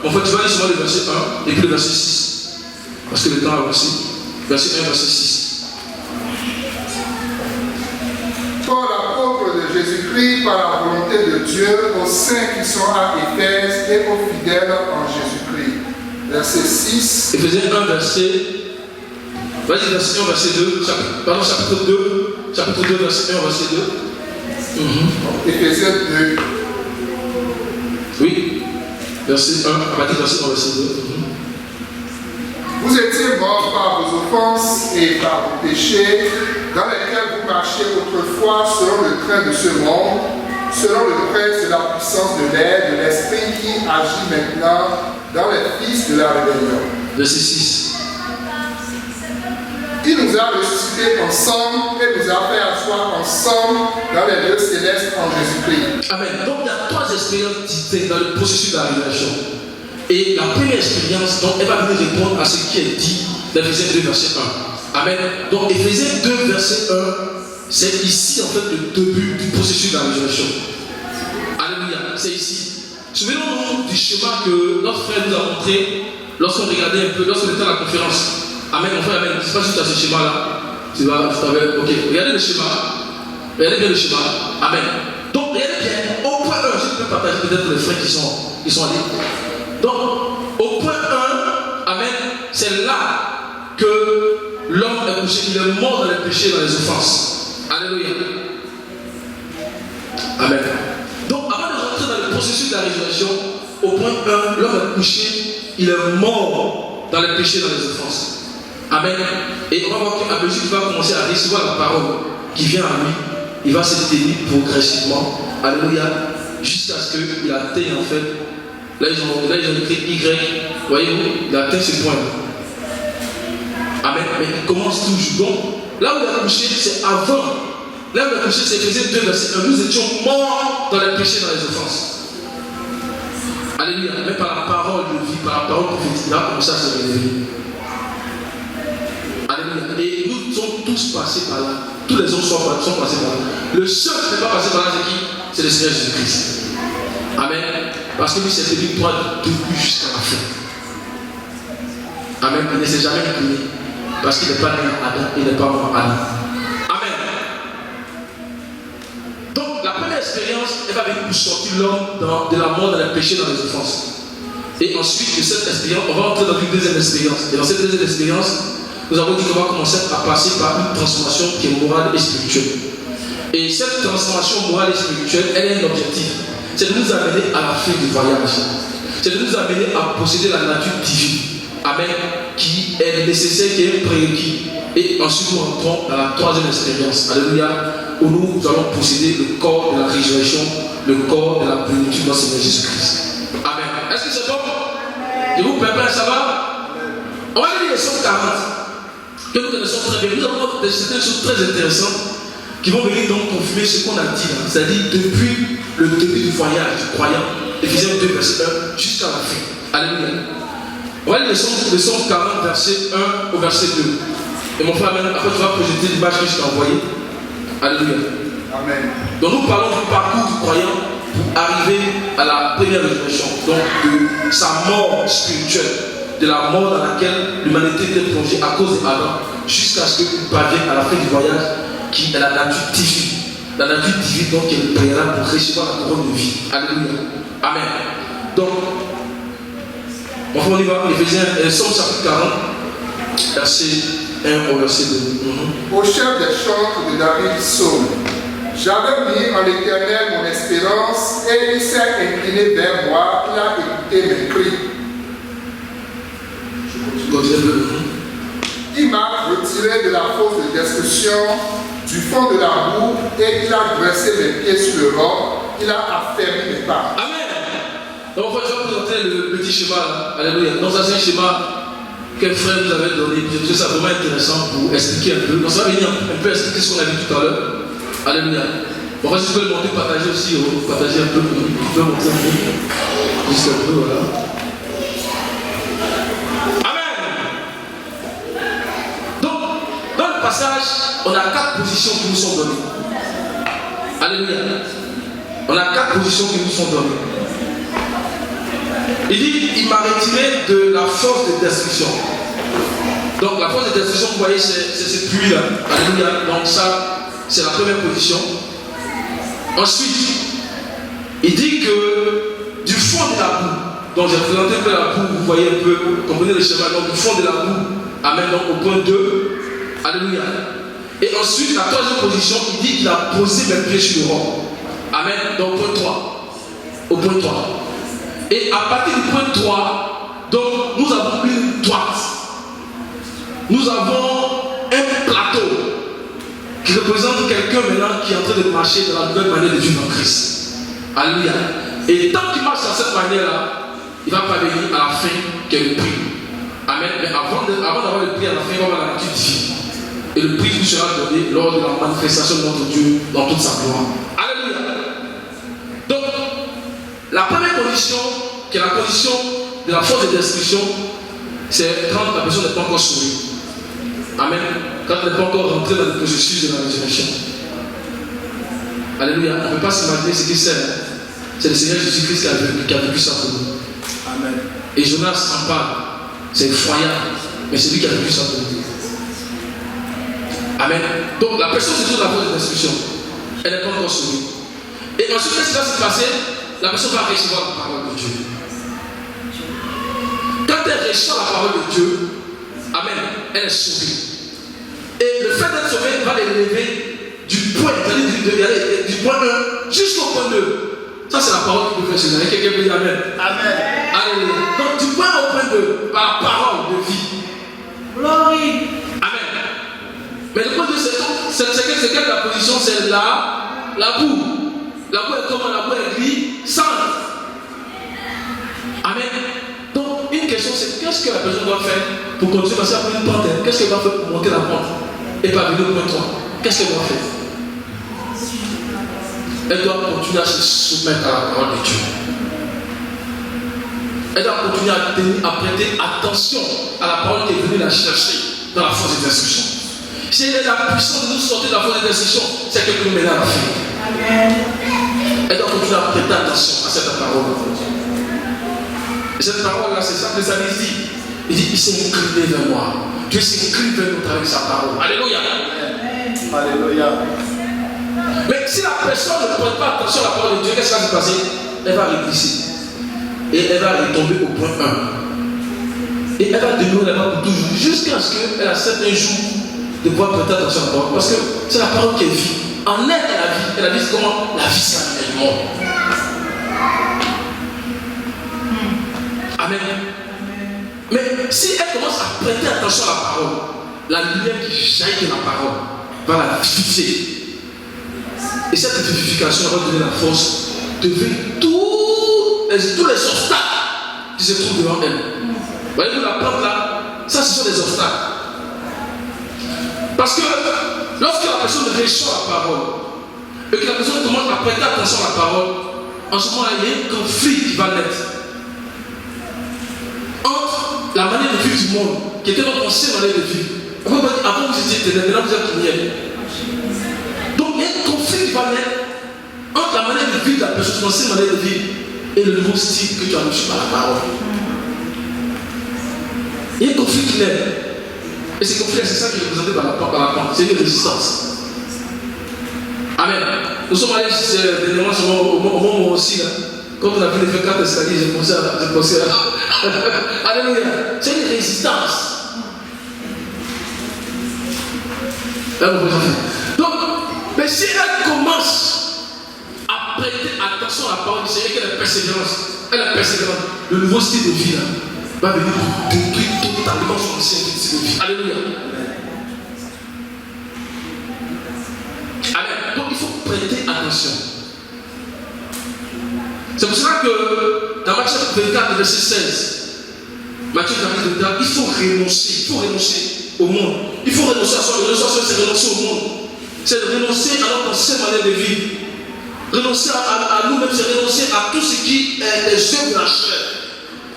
1. En fait, tu vas lire seulement le verset 1 et puis le verset 6. Parce que le temps a avancé. Verset 1, verset 6. Paul, l'apôtre de Jésus-Christ, par la volonté de Dieu, aux saints qui sont à Éphèse et aux fidèles en Jésus-Christ. Verset 6. Éphésiens 1, verset. Vas-y, verset 1, verset 2. Chapitre 2. Chapitre 2, verset 1, verset 2. Éphésiens 2. Oui. Verset 1, à partir du verset 1, verset 2. Vous étiez morts par vos offenses et par vos péchés, dans lesquels vous marchiez autrefois selon le train de ce monde, selon le prince de la puissance de l'air, de l'esprit qui agit maintenant dans les fils de la rébellion. Verset 6. Il nous a ressuscités ensemble et nous a fait asseoir ensemble dans les lieux célestes en Jésus-Christ. Amen. Donc il y a trois expériences distinctes dans le processus de la révélation. Et la première expérience, donc, elle va venir répondre à ce qui est dit dans Éphésiens 2, verset 1. Amen. Donc Éphésiens 2, verset 1, c'est ici en fait le début du processus de la révélation. Alléluia, c'est ici. Souvenons-nous du schéma que notre frère nous a montré lorsqu'on regardait un peu, lorsqu'on était à la conférence. Amen, mon frère, amen. Je ne sais pas si tu as ce schéma-là. Tu vas, ok, regardez le schéma. Regardez bien le schéma. Amen. Donc, regardez bien. Au point 1, je peux partager peut-être les frères qui sont allés. Donc, au point 1, amen, c'est là que l'homme est couché. Il est mort dans les péchés, dans les offenses. Alléluia. Amen. Donc, avant de rentrer dans le processus de la résurrection, au point 1, l'homme est couché. Il est mort dans les péchés, dans les offenses. Amen. Et on va voir qu'à mesure qu'il va commencer à recevoir la parole qui vient à lui, il va se tenir progressivement. Alléluia. Jusqu'à ce qu'il atteigne en fait. Là, ils ont écrit Y. Voyez-vous, il atteint ce point. Amen. Mais il commence toujours. Donc, là où il a couché, c'est avant. Là où il a couché, c'est Éphésiens 2, verset 1. Nous étions morts dans les péchés, dans les offenses. Alléluia. Mais par la parole de vie, par la parole prophétique, là, comme ça, se révéler. Alléluia. Et nous sommes tous passés par là. Tous les hommes sont passés par là. Le seul qui n'est pas passé par là, c'est qui? C'est le Seigneur Jésus-Christ. Amen. Parce que lui, c'est celui qui doit du début jusqu'à la fin. Amen. Il ne s'est jamais incliné. Parce qu'il n'est pas né à Adam, il n'est pas mort à Adam. Amen. Donc, la première expérience, elle va venir pour sortir l'homme de la mort, dans les péchés, dans les offenses. Et ensuite, de cette expérience, on va entrer dans une deuxième expérience. Et dans cette deuxième expérience, nous avons dit qu'on va commencer à passer par une transformation qui est morale et spirituelle. Et cette transformation morale et spirituelle, elle a un objectif. C'est de nous amener à la fin du voyage. C'est de nous amener à posséder la nature divine. Amen. Qui est nécessaire, qui est prérequis. Et ensuite, nous rentrons dans la troisième expérience. Alléluia. Où nous allons posséder le corps de la résurrection, le corps de la plénitude de notre Seigneur Jésus-Christ. Amen. Est-ce que c'est bon? Je vous prépare, ça va? On va lire les Psaumes 40. Que nous connaissons très bien. Nous avons certaines choses très intéressantes qui vont venir donc confirmer ce qu'on a dit. C'est-à-dire depuis le début du voyage du croyant, Éphésiens 2, verset 1, jusqu'à la fin. Alléluia. On va lire le Psaume 40, verset 1 au verset 2. Et mon frère, après tu vas projeter l'image que je t'ai envoyée. Alléluia. Amen. Donc nous parlons du parcours du croyant pour arriver à la première résurrection. Donc de sa mort spirituelle. De la mort dans laquelle l'humanité était plongée à cause d'Adam, jusqu'à ce qu'il parvienne à la fin du voyage, qui est la nature divine. La nature divine, donc, qui est le préalable pour recevoir la couronne de vie. Alléluia. Amen. Donc, on y va, Psaume chapitre 40, verset 1 au verset 2. Au chef des chants de David, psaume. J'avais mis en l'Éternel mon espérance, et il s'est incliné vers moi, il a écouté mes cris. il m'a retiré de la fosse de destruction, du fond de la boue, et il a dressé mes pieds sur le roc, il a affermi mes pas. Amen. Donc, je vais vous présenter le petit schéma là. Alléluia. Donc, ça, c'est un schéma qu'un frère nous avait donné. Je trouve ça vraiment intéressant pour expliquer un peu. Donc, ça va venir un peu expliquer ce qu'on a vu tout à l'heure. Alléluia. Bon, si tu peux le monter, partager aussi, partager un peu. Tu peux monter un peu. Juste un peu, voilà. Dans le passage, on a 4 positions qui nous sont données. Alléluia. On a 4 positions qui nous sont données. Il dit, il m'a retiré de la force de destruction. Donc la force de destruction, vous voyez, c'est cette pluie-là. Alléluia. Donc ça, c'est la première position. Ensuite, il dit que du fond de la boue, donc j'ai présenté un peu la boue, vous voyez un peu, comprenez le schéma, donc du fond de la boue, amen, donc au point 2. Alléluia. Et ensuite, la troisième position, il dit qu'il a posé mes pieds sur le roc. Amen. Donc, point 3. Au point 3. Et à partir du point 3, donc, nous avons une droite. Nous avons un plateau qui représente quelqu'un maintenant qui est en train de marcher dans la nouvelle manière de vivre en Christ. Alléluia. Et tant qu'il marche dans cette manière-là, il va parvenir à la fin qui est le prix. Amen. Mais avant d'avoir le prix à la fin, il va avoir la nature divine. Et le prix nous sera donné lors de la manifestation de notre Dieu dans toute sa gloire. Alléluia. Donc, la première condition, qui est la condition de la force de destruction, c'est quand la personne n'est pas encore sauvée. Amen. Quand elle n'est pas encore rentrée dans le processus de la résurrection. Alléluia. On ne peut pas s'imaginer ce que c'est. C'est le Seigneur Jésus-Christ qui a vécu ça pour nous. Amen. Et Jonas en parle. C'est effroyable. Mais c'est lui qui a vécu ça pour nous. Amen. Donc la personne se trouve dans la voie de destruction. Elle n'est pas encore sauvée. Et ensuite, qu'est-ce qui va se passer? La personne va recevoir la parole de Dieu. Quand elle reçoit la parole de Dieu, amen, elle est sauvée. Et le fait d'être sauvée va l'élever du point, du point 1 jusqu'au point 2. Ça, c'est la parole qui peut faire cela. Quelqu'un peut dire amen. Amen. Alléluia. Donc, du point 1 au point 2, par la parole de vie. Glory. Amen. Mais le point 2, c'est quelle la position? C'est la boue. La boue est comment? La boue est gris, sainte. Amen. Donc, une question, c'est qu'est-ce que la personne doit faire pour continuer à passer après une pente? Qu'est-ce qu'elle doit faire pour monter la pente et pas venir au point 3? Qu'est-ce qu'elle doit faire? Elle doit continuer à se soumettre à la parole de Dieu. Elle doit continuer à prêter attention à la parole qui est venue la chercher dans la force de destruction. Si elle est la puissance de nous sortir de la force de destruction, c'est qu'elle nous mène à la fin. Amen. Elle doit continuer à prêter attention à cette parole. Et cette parole-là, c'est ça que les amis disent. Il dit, il s'est incliné vers moi. Dieu s'est incliné vers nous avec sa parole. Alléluia. Alléluia. Mais si la personne ne prête pas attention à la parole de Dieu, qu'est-ce qui va se passer? Elle va réglisser. Et elle va retomber au point 1. Et elle va demeurer là-bas pour toujours, jusqu'à ce qu'elle accepte un jour de pouvoir prêter attention à la parole. Parce que c'est la parole qui est vie. En elle, elle a vie. Elle a dit comment? La vie, c'est la mort. Amen. Mais si elle commence à prêter attention à la parole, la lumière qui jaillit de la parole va la vivifier. Et cette vivification va donner la force de vaincre tous les obstacles qui se trouvent devant elle. Vous voyez que la plante là, ça ce sont des obstacles. Parce que lorsque la personne reçoit la parole et que la personne commence à prêter attention à la parole, en ce moment-là, il y a un conflit qui va naître entre la manière de vivre du monde, qui était notre ancienne manière de vivre. Avant vous étiez éternel, maintenant vous êtes lumière. Donc il y a un conflit qui va naître entre la manière de vivre de la personne, l'ancienne manière de vivre, et le nouveau style que tu as reçu par la parole. Il y a un conflit qui naît. Et ce conflit, c'est ça qui est représenté par la pente. C'est une résistance. Amen. Nous sommes allés dernièrement au moment aussi, là. Quand on a vu les fait 4 escaliers, j'ai pensé à alléluia. C'est une résistance. Donc, mais si elle commence à prêter attention à la parole du Seigneur, qu'elle est persévérante, le nouveau style de vie là, va venir pour détruire totalement son ancien style de vie. Alléluia. Amen. Donc il faut prêter attention. C'est pour cela que dans Matthieu 24, verset 16, Matthieu 24, il faut renoncer au monde. Il faut renoncer à soi. Renoncer à soi, c'est renoncer au monde. C'est renoncer à notre ancienne manière de vivre. Renoncer à nous-mêmes, c'est renoncer à tout ce qui est les œuvres de la chair.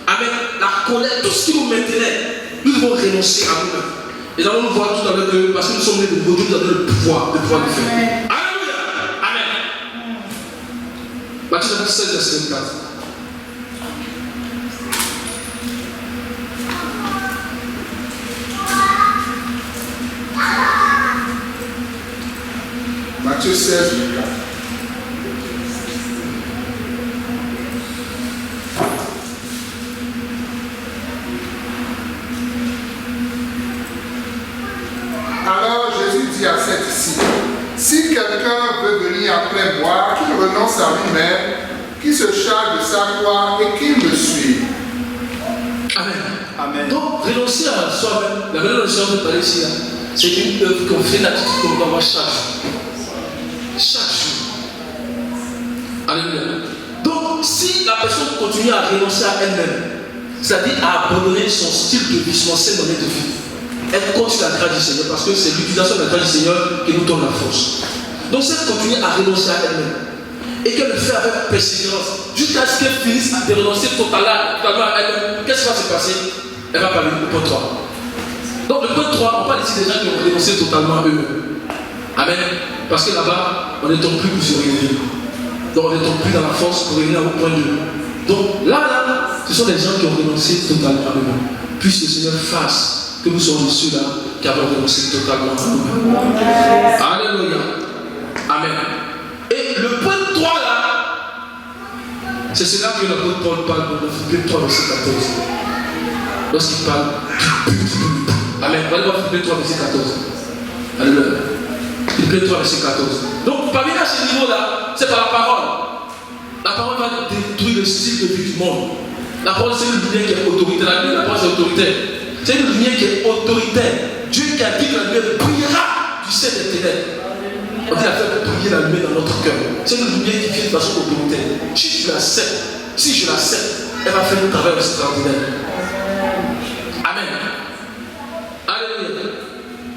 Avec la colère, tout ce qui nous maintenait, nous devons renoncer à nous-mêmes. Et nous allons voir tout à l'heure que parce que nous sommes nés de nouveau, Dieu nous a donné le pouvoir de faire. Alléluia. Amen. Matthieu 16, verset 24. Matthieu 16, 24. Alors Jésus dit à ses disciples, si quelqu'un veut venir après moi, qu'il renonce à lui-même, qu'il se charge de sa croix et qu'il me suive. Amen. Amen. Donc, renoncer à soi-même, la manière dont je suis parler ici, c'est une œuvre qu'on fait l'attitude qu'on doit avoir chaque jour. Chaque jour. Alléluia. Donc, si la personne continue à renoncer à elle-même, c'est-à-dire à abandonner son style de vie, son ancienne manière de vie, elle compte sur la grâce du Seigneur parce que c'est l'utilisation de la grâce du Seigneur qui nous donne la force. Donc, si elle continue à renoncer à elle-même et qu'elle le fait avec persévérance jusqu'à ce qu'elle finisse de renoncer totalement à elle-même, qu'est-ce qui va se passer? Elle va parler au point 3. Donc, le point 3, on parle ici des gens qui ont renoncé totalement à eux-mêmes. Amen. Parce que là-bas, on ne tombe plus pour se réunir. Donc, on ne tombe plus dans la force pour revenir au point 2. Donc, là, ce sont des gens qui ont renoncé totalement à eux-mêmes. Puisse le Seigneur fasse que nous soyons ceux-là qui avons renoncé totalement à nous-mêmes. Alléluia. Amen. Et le point 3 là, c'est cela que l'apôtre Paul parle dans Philippiens 3, verset 14. Lorsqu'il parle du but. Amen. On va aller voir Philippiens 3, verset 14. Alléluia. Philippiens 3, verset 14. Donc, parmi à ce niveau-là, c'est par la parole. La parole va détruire le style de vie du monde. La parole, c'est une lumière qui est autoritaire. La parole, c'est autoritaire. C'est une lumière qui est autoritaire. Dieu qui a dit que la lumière brillera du ciel des ténèbres. On dit la faire briller la lumière dans notre cœur. C'est une lumière qui vient de façon autoritaire. Si je l'accepte, elle va faire un travail extraordinaire. Amen. Alléluia.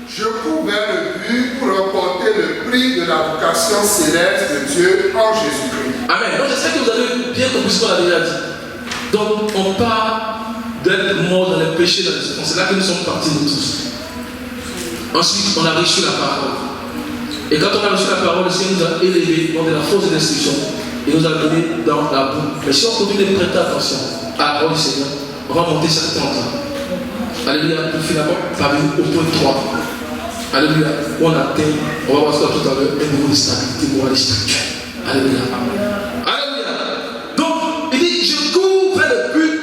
Je cours vers le but pour remporter le prix de la vocation céleste de Dieu en Jésus-Christ. Amen. Donc j'espère que vous avez bien compris ce qu'on a déjà dit. Donc on parle d'être mort dans les péchés, dans les souffrances. C'est là que nous sommes partis nous tous. Ensuite, on a reçu la parole. Et quand on a reçu la parole, le Seigneur nous a élevés dans de la fausse destruction et nous a donné dans la boue. Mais si on continue de prêter attention à la parole du Seigneur, on va monter cette pente. Alléluia. Pour finalement parvenir au point 3. Alléluia. Où on atteint, on va voir ça tout à l'heure, un niveau de stabilité morale et spirituelle. Alléluia. Alléluia. Donc, il dit, je cours vers le but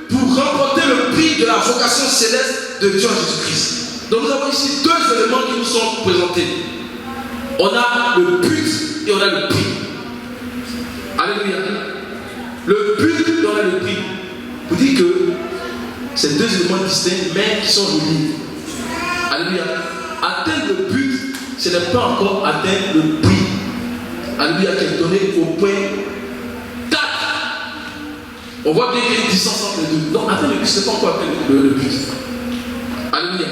pour remporter le prix de la vocation céleste de Dieu en Jésus-Christ. Donc nous avons ici deux éléments qui nous sont présentés. On a le but et on a le prix. Alléluia. Le but et on a le prix. Vous dites que c'est deux éléments distincts mais qui sont reliés. Alléluia. Atteindre le but, ce n'est pas encore atteindre le prix. Alléluia, qui est donné au point 4. On voit bien qu'il y a une distance entre les deux. Donc atteindre le but, ce n'est pas encore atteindre le but. Alléluia.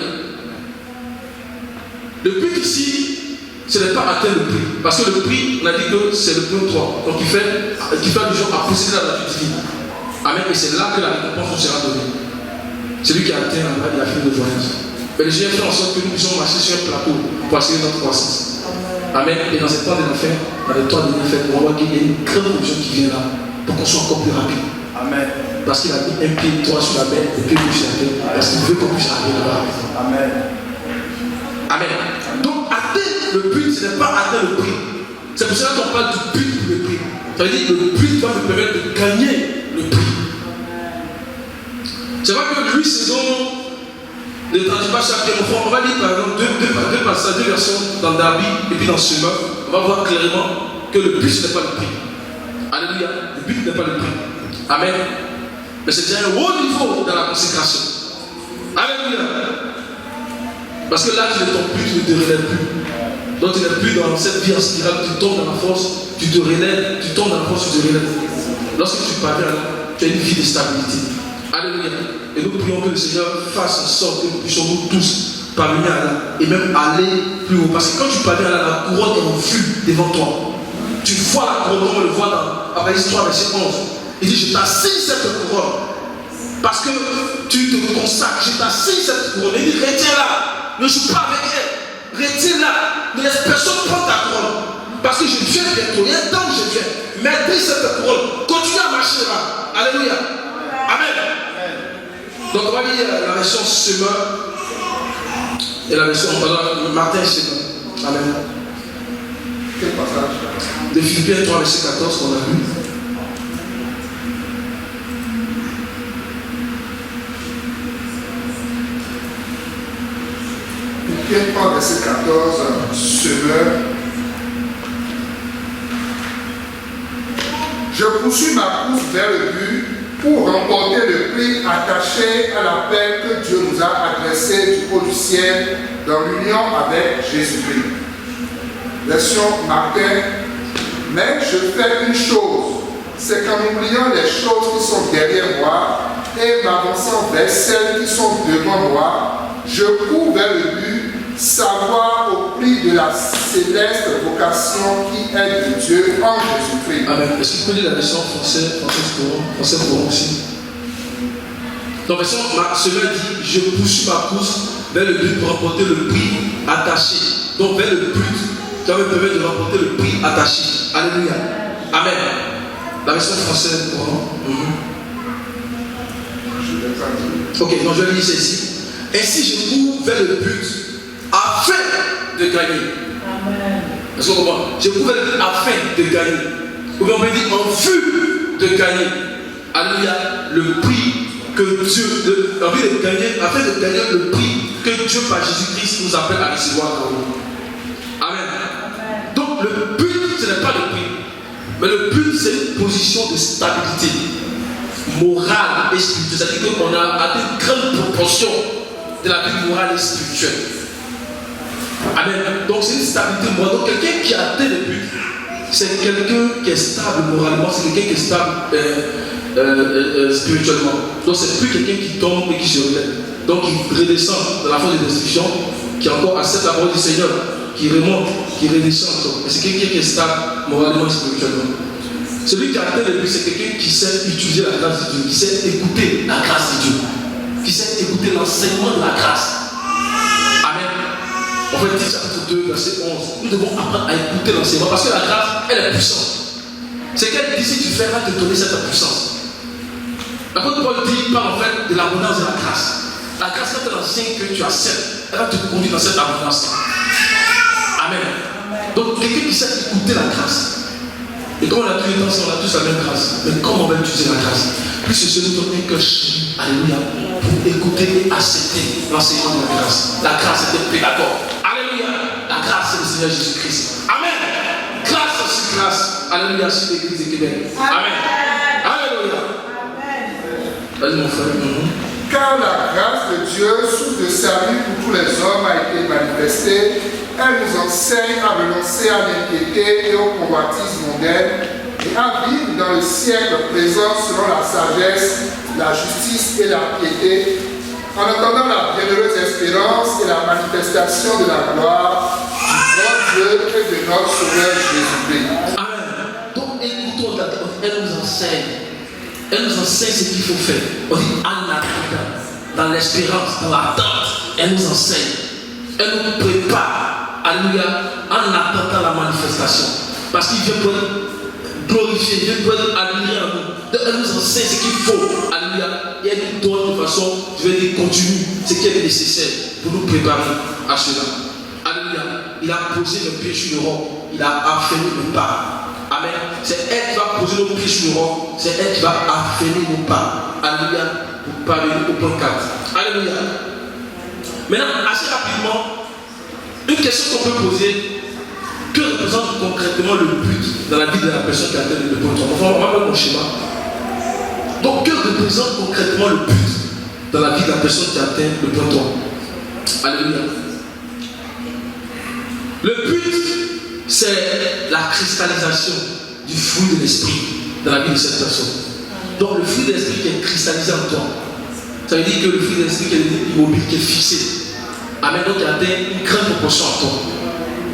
Le but ici, ce n'est pas atteindre le prix. Parce que le prix, on a dit que c'est le point 3. Donc il fait allusion à posséder la nature divine. Amen. Et c'est là que la récompense nous sera donnée. Celui qui a atteint là-bas, il a fait le voyage. Mais le Seigneur fait en sorte que nous puissions marcher sur un plateau pour assurer notre croissance. Amen. Et dans cette part de l'enfer, dans les 3 derniers fêtes, on voit qu'il y a une grande option qui vient là pour qu'on soit encore plus rapide. Amen. Parce qu'il a mis un pied droit sur la mer et un pied gauche sur la terre. Parce qu'il veut qu'on puisse arriver là-bas. Amen. Amen. Donc atteindre le but, ce n'est pas atteindre le prix. C'est pour cela qu'on parle du but pour le prix. Ça veut dire que le but va me permettre de gagner le prix. C'est vrai que lui, c'est donc ne traduit pas chaque terme. On va lire par exemple deux passages, deux versions dans Darby et puis dans Chemin. On va voir clairement que le but ce n'est pas le prix. Alléluia. Le but n'est pas le prix. Amen. Mais c'est déjà un haut niveau dans la consécration. Alléluia. Parce que là, tu ne tombes plus, tu ne te relèves plus. Donc tu n'es plus dans cette vie en spirale, tu tombes dans la force, tu te relèves, tu tombes dans la force, tu te relèves. Lorsque tu parviens, tu as une vie de stabilité. Alléluia. Et nous prions que le Seigneur fasse en sorte que nous puissions nous tous parvenir à là et même aller plus haut. Parce que quand tu parviens à là, la couronne est en vue devant toi. Tu vois la couronne, comme on le voit dans Apocalypse 3, verset 11. Il dit, je t'assigne cette couronne. Parce que tu te consacres, je t'assigne cette couronne. Il dit, retiens-la. Ne joue pas avec elle. Retiens-la. Ne laisse personne prendre ta couronne. Parce que je viens bientôt. Il y a un temps où je viens. Mais prise cette couronne. Continue à marcher là. Alléluia. Amen. Donc on va lire la version Semeur et la version Martin Semeur. Amen. Quel passage? De Philippiens 3, verset 14 qu'on a lu. Philippiens 3, verset 14, Semeur. Je poursuis ma course vers le but pour remporter le prix attaché à l'appel que Dieu nous a adressé du haut du ciel dans l'union avec Jésus-Christ. Version Martin. Mais je fais une chose, c'est qu'en oubliant les choses qui sont derrière moi et m'avançant vers celles qui sont devant moi, je cours vers le but, savoir au prix de la céleste vocation qui est de Dieu en Jésus-Christ. Amen. Est-ce que tu peux lire la version français courant aussi? Donc, version Semeur dit, je poursuis ma course vers le but pour remporter le prix attaché. Donc, vers le but qui va me permettre de remporter le prix attaché. Alléluia. Amen. La version française courant. Ok, donc je vais lire ceci. Ainsi, je cours vers le but afin de gagner. Amen. Est-ce qu'on comprend? Je cours vers le but afin de gagner. Ou bien on peut dire en vue de gagner. Alléluia. Le prix que Dieu, envie de gagner, afin de gagner le prix que Dieu par Jésus-Christ nous appelle à recevoir. Amen. Donc le but, ce n'est pas le prix. Mais le but, c'est une position de stabilité morale et spirituelle. C'est-à-dire qu'on a atteint une grande proportion de la vie morale et spirituelle. Amen. Donc c'est une stabilité morale. Donc quelqu'un qui a atteint le but, c'est quelqu'un qui est stable moralement, c'est quelqu'un qui est stable spirituellement. Donc c'est plus quelqu'un qui tombe et qui se relève. Donc il redescend dans la force de destruction, qui encore accepte la parole du Seigneur, qui remonte, qui redescend encore. Et c'est quelqu'un qui est stable moralement et spirituellement. Celui qui a atteint le but, c'est quelqu'un qui sait utiliser la grâce de Dieu, qui sait écouter la grâce de Dieu, qui sait écouter l'enseignement de la grâce. Amen. En fait, Tite chapitre 2, verset 11, nous devons apprendre à écouter l'enseignement parce que la grâce, elle est puissante. C'est qu'elle dit, si tu fais, elle va te donner cette puissance. L'apôtre Paul dit, parle en fait de l'abondance de la grâce. La grâce, quand elle enseigne que tu acceptes, elle va te conduire dans cette abondance. Amen. Donc, quelqu'un qui sait écouter la grâce. Et comme on a tous les temps, on a tous la même grâce. Mais comment on va utiliser la grâce? Plus ce nous donne un cœur chéri, alléluia, pour écouter et accepter l'enseignement de la grâce. La grâce est un pédagogue. Alléluia. La grâce, c'est le Seigneur Jésus-Christ. Amen. Grâce sur grâce. Alléluia, sur l'église de Québec. Amen. Alléluia. Vas-y, mon frère. Car la grâce de Dieu, source de salut pour tous les hommes, a été manifestée. Elle nous enseigne à renoncer à l'impiété et aux convoitises mondaines et à vivre dans le siècle présent selon la sagesse, la justice et la piété, en attendant la bienheureuse espérance et la manifestation de la gloire du grand Dieu et de notre Sauveur Jésus-Christ. Amen. Donc écoutons, elle nous enseigne. Elle nous enseigne ce qu'il faut faire. On dit en attendant, dans l'espérance, dans l'attente. Elle nous enseigne. Elle nous prépare. Alléluia, en attendant la manifestation. Parce qu'il vient pour être glorifié, il vient pour être admiré en nous. Donc elle nous enseigne ce qu'il faut. Alléluia. Et elle nous donne de façon, je vais dire, continue, ce qui est nécessaire pour nous préparer à cela. Alléluia. Il a posé le pied sur le roc. Il a affermi nos pas. Amen. C'est elle qui va poser nos pieds sur le roc. C'est elle qui va affermir nos pas. Alléluia. Pour parvenir au point 4. Alléluia. Maintenant, assez rapidement, une question qu'on peut poser, que représente concrètement le but dans la vie de la personne qui a atteint le point 3? Enfin, on va voir mon schéma. Donc, que représente concrètement le but? dans la vie de la personne qui atteint le point 3. Alléluia. Le but, c'est la cristallisation du fruit de l'esprit dans la vie de cette personne. Donc le fruit de l'esprit qui est cristallisé en toi, ça veut dire que le fruit de l'esprit qui est immobile, qui est fixé. Amen. Donc il y a une grande proportion en toi.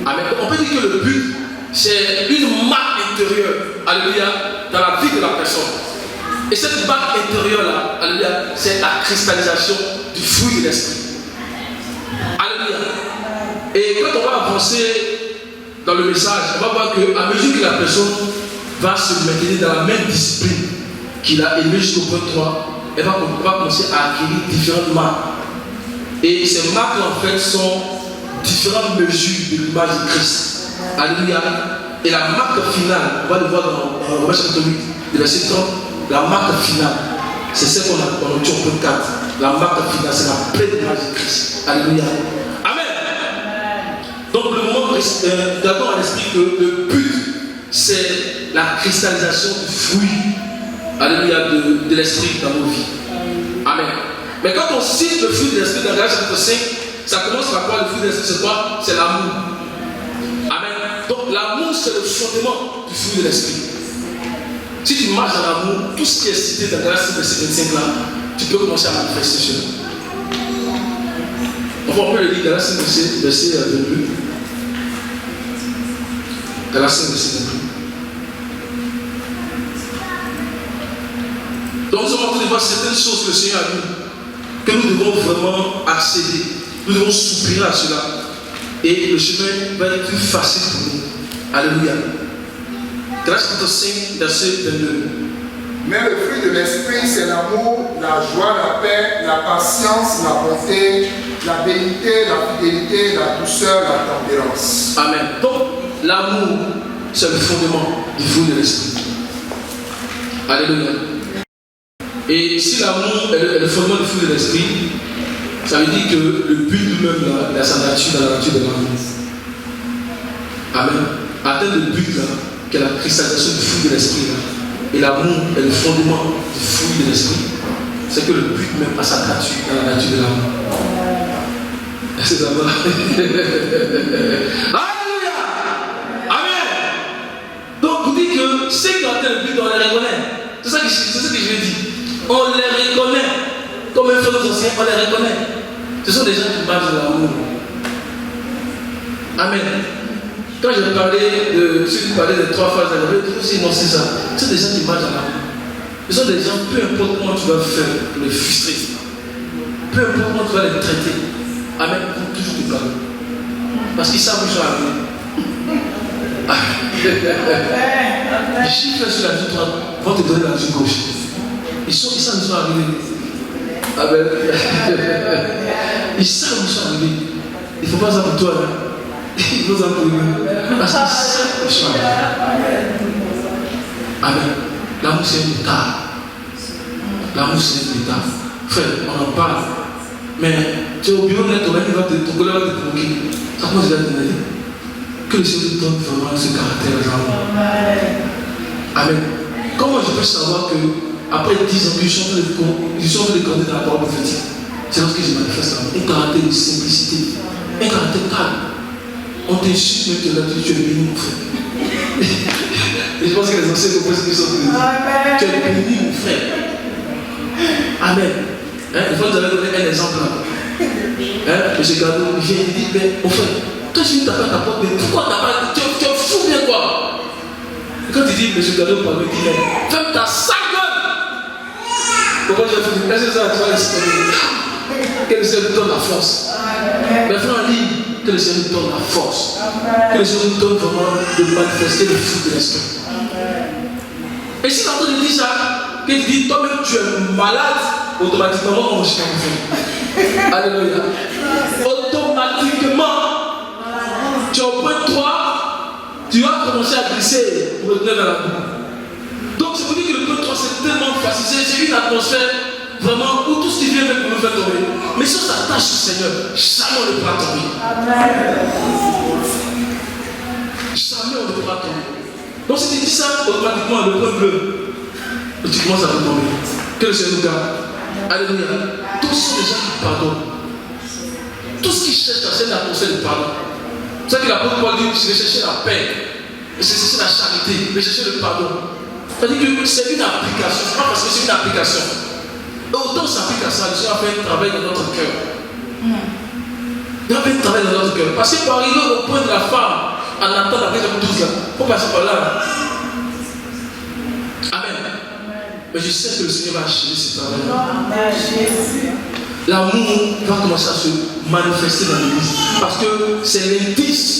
Amen. Donc, on peut dire que le but, c'est une marque intérieure, alléluia, dans la vie de la personne. Et cette marque intérieure-là, alléluia, c'est la cristallisation du fruit de l'esprit. Alléluia. Et quand on va avancer dans le message, on va voir qu'à mesure que la personne va se maintenir dans la même discipline qu'il a aimé jusqu'au point 3, elle va commencer à acquérir différentes marques. Et ces marques en fait sont différentes mesures de l'image de Christ. Alléluia. Et la marque finale, on va le voir dans Romains chapitre 8, le verset 30, la marque finale, c'est celle qu'on a dit au point 4. La marque finale, c'est la pleine image de Christ. Alléluia. Amen. Donc le moment d'abord à l'esprit que le but, c'est la cristallisation du fruit, alléluia, de l'esprit dans nos vies. Amen. Mais quand on cite le fruit de l'esprit dans Galates chapitre 5, ça commence par quoi? Le fruit de l'esprit, c'est quoi? C'est l'amour. Amen. Donc l'amour, c'est le fondement du fruit de l'esprit. Si tu marches dans l'amour, tout ce qui est cité dans Galates 5, verset 25 là, tu peux commencer à manifester cela. On peut le lire Galates 5, verset 22. Galates 5, verset 22. Donc nous sommes en train de voir certaines choses que le Seigneur a dit, que nous devons vraiment accéder. Nous devons soupirer à cela. Et le chemin va être plus facile pour nous. Alléluia. Galates chapitre 5, verset 22. Mais le fruit de l'esprit, c'est l'amour, la joie, la paix, la patience, la bonté, la bénité, la fidélité, la douceur, la tempérance. Amen. Donc, l'amour, c'est le fondement du fruit de l'esprit. Alléluia. Et si l'amour est le fondement du fruit de l'esprit, ça veut dire que le but lui-même, il a sa nature dans la nature de l'amour. Amen. Atteindre le but là, qui est la cristallisation du fruit de l'esprit là. Et l'amour est le fondement du fruit de l'esprit. C'est que le but même a sa nature dans la nature de l'amour. Est-ce que ça va? Alléluia. Amen. Donc vous dites que ceux qui ont atteint le but, on les reconnaît. C'est ça que je veux dire. On les reconnaît. Comme un frère ancien, on les reconnaît. Ce sont des gens qui marchent de l'amour. Amen. Quand je parlais des 3 phases de la vie, aussi non, c'est ça. Ce sont des gens qui marchent dans l'amour. Ce sont des gens, peu importe comment tu vas faire pour les frustrer, peu importe comment tu vas les traiter, Amen, ils vont toujours te parler. Parce qu'ils savent où ils sont arrivés. Les chiffres sur la vie droite vont te donner la vie gauche. Ils savent où ils sont arrivés. Amen. Ils savent où ils sont arrivés. Il ne faut pas ça pour toi. Il faut ça pour eux. Parce qu'ils savent où ils sont arrivés. Amen. L'amour c'est un état. L'amour c'est un état. Frère, on en parle. Mais tu es au bureau de ton collègue va te provoquer. Ça commence à te dire que le Seigneur te donne vraiment ce caractère là. Amen. Comment je peux savoir que après 10 ans que je suis en train de grandir dans la parole prophétique, c'est lorsque je manifeste un caractère de simplicité, un caractère calme. On t'insulte même que tu es béni, mon frère. Et je pense que les anciens comprennent ce qu'ils sont en train de dire. Tu es béni, mon frère. Amen. Une fois, vous avez donné un exemple là. Monsieur Gado, il vient et dit, mais mon frère, toi tu n'as pas ta porte, mais pourquoi tu n'as pas. Tu es fou bien quoi. Et quand il dit, monsieur Gado, il dit, ferme ta sale gueule. Pourquoi tu as fait? Est-ce que ça va être que le Seigneur nous donne la force. Mais frère, dit que le Seigneur nous donne la force. Que le Seigneur nous donne vraiment de manifester le fruit de l'esprit. Et si l'autre dit ça, qu'il dit, toi-même tu es malade, automatiquement on chante. Alléluia. Automatiquement, tu es au point 3, tu vas commencer à glisser pour retourner dans la boue. Donc c'est pour dire que le point 3 c'est tellement facile, c'est une atmosphère vraiment où tout ce qui vient même pour nous faire tomber. Mais si on s'attache au Seigneur, jamais on ne pourra tomber. Jamais on ne pourra tomber. Donc si tu dis ça, automatiquement le point bleu, tu commences à retomber. Que le Seigneur nous garde. Alléluia. Tous sont des gens qui pardonnent. Tout ce qu'ils cherchent, c'est l'atmosphère de pardon. C'est ça que l'apôtre Paul dit, je vais chercher la paix, je vais chercher la charité, je vais chercher le pardon. C'est-à-dire que c'est une application, c'est pas parce que c'est une application. Et autant on s'applique à ça, le Seigneur a fait un travail dans notre cœur. Il a fait un travail dans notre cœur. Parce que pour arriver au point de la femme, en attendant après comme 12 ans, il faut passer par là. Amen. Mais je sais que le Seigneur va achever ce travail. L'amour va commencer à se manifester dans l'église. Parce que c'est l'indice,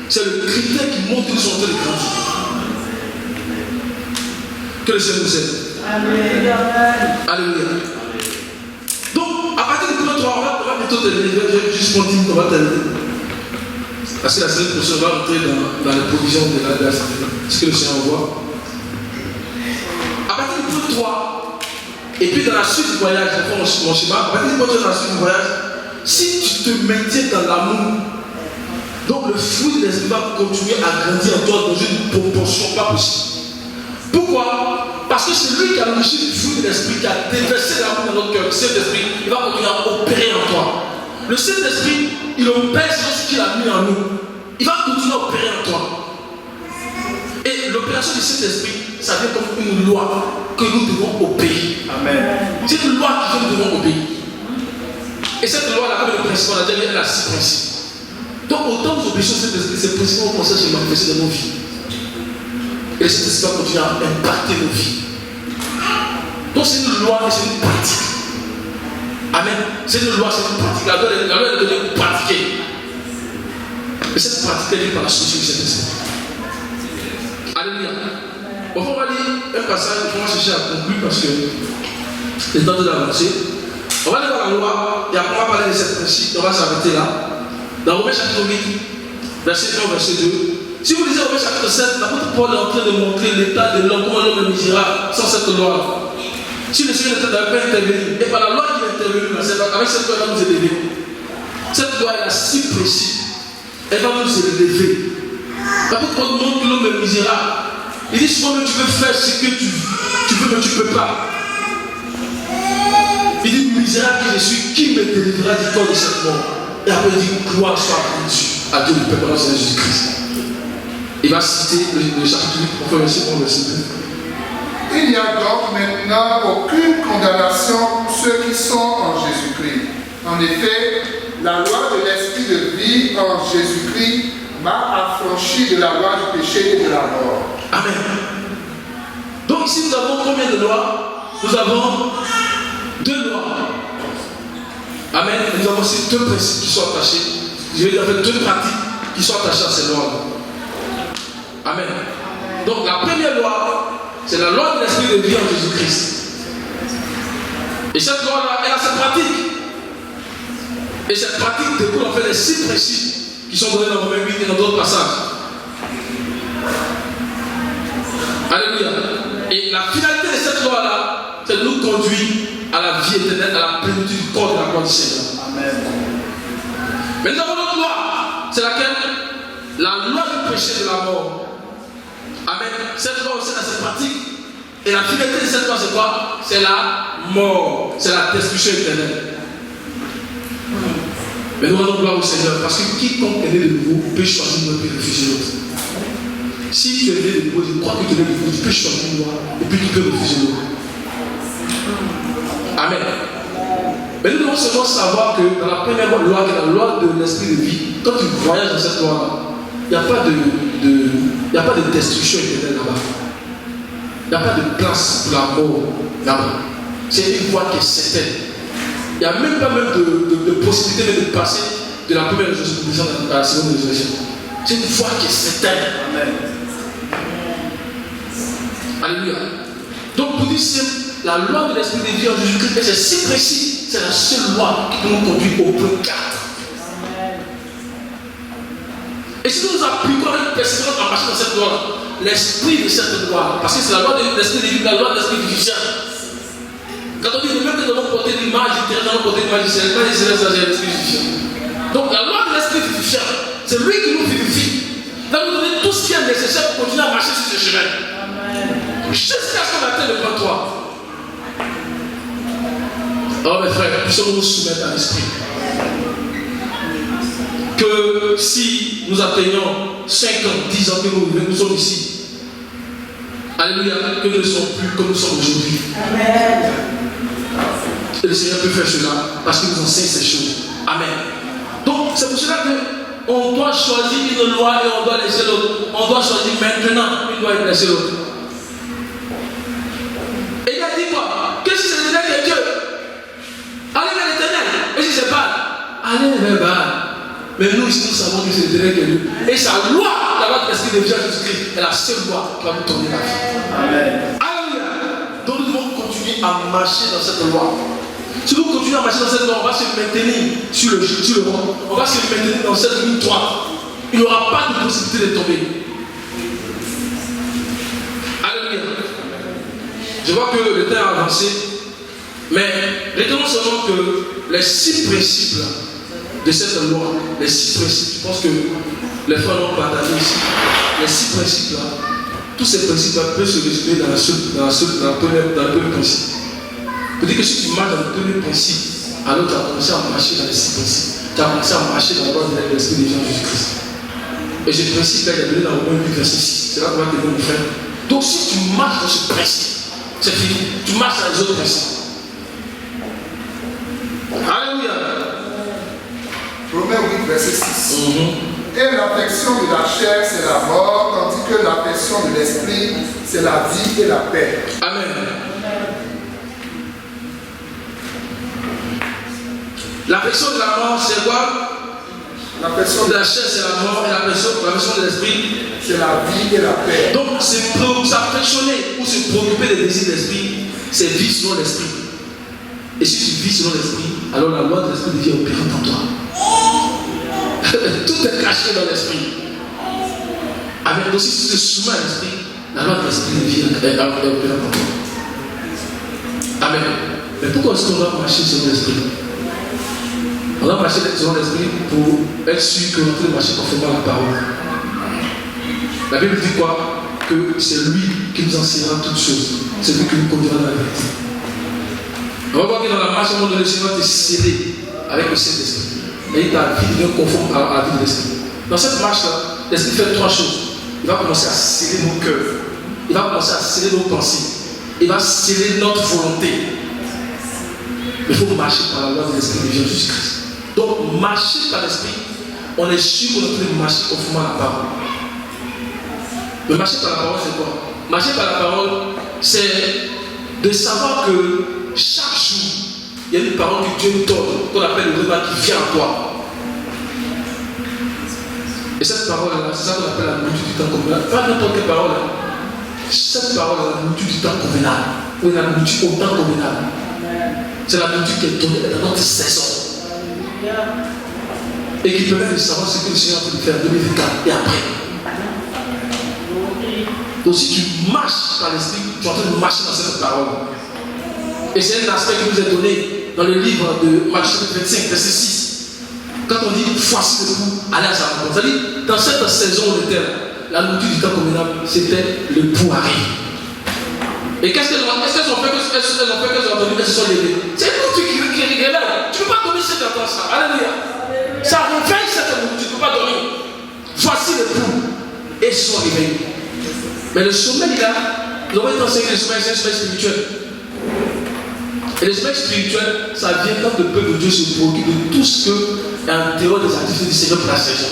c'est le critère qui montre qu'ils sont en train de grandir. Que le Seigneur nous aide. Alléluia. Alléluia. Donc, à partir du point 3, on va bientôt terminer. Je vais juste continuer, on va terminer. Parce que la semaine prochaine, on va entrer dans les provisions de la grâce. Ce que le Seigneur envoie. À partir du point 3, et puis dans la suite du voyage, je prends mon schéma. À partir du point 3, dans la suite du voyage, si tu te maintiens dans l'amour, donc le fruit de l'esprit va continuer à grandir en toi dans une proportion pas possible. Pourquoi? Parce que c'est lui qui a l'origine du fruit de l'esprit, qui a déversé l'amour dans notre cœur. Le Saint-Esprit, il va continuer à opérer en toi. Le Saint-Esprit, il opère sur ce qu'il a mis en nous. Il va continuer à opérer en toi. Et l'opération du Saint-Esprit, ça vient comme une loi que nous devons obéir. Amen. C'est une loi que nous devons obéir. Et cette loi-là, comme le principe, on a dit, elle a 6 principes. Donc, autant nous obéissons au Saint-Esprit, ces principes vont commencer à se manifester dans nos vies. Et le Saint-Esprit va continuer à impacter nos vies. Donc, c'est une loi et c'est une pratique. Amen. C'est une loi, c'est une pratique. La loi est donnée pour pratiquer. Et cette pratique est due par la solution du Saint-Esprit. Alléluia. Bon, on va lire un passage, on va chercher à conclure parce que c'est le temps de l'avancer. On va lire la loi et après on va parler de cette principe. On va s'arrêter là. Dans Romains chapitre 8, verset 1 au verset 2. Si vous lisez Romains chapitre 7, l'apôtre Paul est en train de montrer l'état de l'homme, comment l'homme est misérable sans cette loi. Si le Seigneur n'avait pas intervenu, et par la loi qui est intervenue, avec cette loi, elle va nous élever. Cette loi est si précise, elle va nous élever. L'apôtre Paul montre que l'homme est misérable. Il dit souvent que tu veux faire ce que tu veux, mais tu ne peux pas. Il dit misérable que je suis, qui me délivrera du corps de cette mort? Et après il dit gloire soit à Dieu le Père dans le Seigneur Jésus-Christ. Il va citer le chapitre 8, on fait verset 1, verset 2. Il n'y a donc maintenant aucune condamnation pour ceux qui sont en Jésus-Christ. En effet, la loi de l'esprit de vie en Jésus-Christ m'a affranchi de la loi du péché et de la mort. Amen. Donc ici nous avons combien de lois? Nous avons 2 lois. Amen. Nous avons aussi 2 principes qui sont attachés. Je vais dire 2 pratiques qui sont attachées à ces lois. Amen. Donc la première loi, c'est la loi de l'esprit de vie en Jésus-Christ. Et cette loi-là, elle a ses pratiques. Et cette pratique découle en fait les 6 principes qui sont donnés dans Romains 8 et dans d'autres passages. Alléluia. Et la finalité de cette loi-là, c'est de nous conduire à la vie éternelle, à la plénitude du corps de la gloire du Seigneur. Amen. Mais nous avons notre loi, c'est laquelle? La loi du péché et de la mort. Amen. Cette loi aussi a ses pratiques. Et la finalité de cette loi, c'est quoi? C'est la mort. C'est la destruction éternelle. Mais nous rendons gloire au Seigneur parce que quiconque est né de nouveau peut choisir l'un et refuser l'autre. Si tu es né de nouveau, je crois que tu es né de nouveau, tu peux choisir l'un et puis tu peux refuser l'autre. Amen. Mais nous devons seulement savoir que dans la première loi, qui est la loi de l'esprit de vie, quand tu voyages dans cette loi-là, il n'y a pas de destruction éternelle là-bas. Il n'y a pas de place pour la mort là-bas. C'est une voie qui est certaine. Il n'y a même pas de possibilité de passer de la première résurrection à la seconde résurrection. C'est une foi qui est certaine. Amen. Alléluia. Donc pour dire simple, la loi de l'esprit de vie en Jésus-Christ, c'est si précis. C'est la seule loi qui peut nous conduire au point 4. Et si nous appliquons avec persévérance à marcher dans cette loi, l'esprit de cette loi, parce que c'est la loi de l'esprit de vie, la loi de l'esprit vivant. Quand on dit même que nous allons porter l'image, nous allons porter l'image du Seigneur, pas l'esprit vivant. Donc la loi de l'esprit vivant, c'est lui qui nous vivifie. Il va nous donner tout ce qui est nécessaire pour continuer à marcher sur ce chemin. Jusqu'à ce qu'on atteigne le point 3. Alors mes frères, puissions nous soumettre à l'esprit. Que si nous atteignons 5 ans, 10 ans que nous sommes ici, alléluia, que nous ne sommes plus comme nous sommes aujourd'hui. Amen. Et le Seigneur peut faire cela parce qu'il nous enseigne ces choses. Amen. Donc c'est pour cela qu'on doit choisir une loi et on doit laisser l'autre. On doit choisir maintenant une loi et laisser l'autre. Et il a dit quoi? Que si c'est l'éternel qui est Dieu, allez vers l'éternel. Et si c'est Baal, allez vers Baal. Mais nous ici nous savons que c'est l'éternel qui est Dieu. Et sa loi, la loi de l'Esprit de Jésus-Christ, est la seule loi qui va nous tourner la vie. Amen. Alléluia. Donc nous devons continuer à marcher dans cette loi. Si nous continuons à marcher dans cette loi, on va se maintenir sur le rond. On va se maintenir dans cette ligne droite. Il n'y aura pas de possibilité de tomber. Alléluia. Je vois que le temps a avancé. Mais retenons seulement que les 6 principes de cette loi, les 6 principes, je pense que les frères l'ont partagé ici. Les 6 principes là, tous ces principes là peuvent se résumer dans le premier principe. Vous dire que si tu marches dans le premier principe, alors tu as commencé à marcher dans les 6 principes. Tu as commencé à marcher dans la loi de l'Esprit de Jésus-Christ. Et ce principe là, il est donné dans Romains 8, verset 6. C'est là qu'on va te dire, mon frère. Donc si tu marches dans ce principe, c'est fini. Tu marches dans les autres principes. Alléluia. Romains 8, verset 6. Et l'affection de la chair, c'est la mort, tandis que l'affection de l'esprit, c'est la vie et la paix. Amen. L'affection de la mort, c'est quoi? L'affection de la chair, c'est la mort, et l'affection de l'esprit, c'est la vie et la paix. Donc, s'affectionner ou se préoccuper des désirs de l'esprit, c'est vivre selon l'esprit. Et si tu vis selon l'esprit, alors la loi de l'esprit devient opérante en toi. Tout est caché dans l'esprit. Amen. Donc si tu te soumets à l'esprit, la loi de l'esprit devient opérante en toi. Amen. Mais pourquoi est-ce qu'on doit marcher selon l'esprit? On doit marcher selon l'esprit pour être sûr que notre marche conformément à la parole. La Bible dit quoi? Que c'est lui qui nous enseignera toutes choses. C'est lui qui nous conduira dans la vérité. On va voir que dans la marche, au moment donné, le Seigneur va te sceller avec le Saint-Esprit. Et ta vie devient conforme à la vie de l'Esprit. Dans cette marche-là, l'Esprit fait 3 choses. Il va commencer à sceller nos cœurs. Il va commencer à sceller nos pensées. Il va sceller notre volonté. Mais il faut marcher par la loi de l'Esprit de Jésus-Christ. Donc, marcher par l'Esprit, on est sûr qu'on peut marcher conformément à la parole. Mais marcher par la parole, c'est quoi? Marcher par la parole, c'est de savoir que chaque jour, il y a une parole que Dieu nous donne, qu'on appelle le repas qui vient à toi. Et cette parole-là, c'est ça qu'on appelle la nourriture du temps convenable. Pas n'importe quelle parole. Cette parole-là, la nourriture du temps convenable. Ou la nourriture au temps convenable. C'est la nourriture qui est donnée dans notre saison. Et qui permet de savoir ce que le Seigneur peut faire en 2024 et après. Donc si tu marches par l'esprit, tu es en train de marcher dans cette parole. Et c'est un aspect qui nous est donné dans le livre de Matthieu 25, verset 6. Quand on dit voici le coup, allez à sa rencontre. C'est-à-dire, dans cette saison où on était, la nourriture du temps convenable, c'était le poiré. Et qu'est-ce qu'elles ont fait qu'elles ont entendu qu'elles se sont levées? C'est une nourriture qui révèle. Tu ne peux pas dormir cette attente ça. Alléluia. Ça réveille cette nourriture, tu ne peux pas dormir. Voici le coup. Et ils sont réveillés. Mais le sommeil là, nous avons été enseigné que le sommeil, c'est un sommeil spirituel. Et le sommeil spirituel, ça vient quand le peuple de Dieu se préoccupe de tout ce qui est en dehors des activités du Seigneur pour la saison.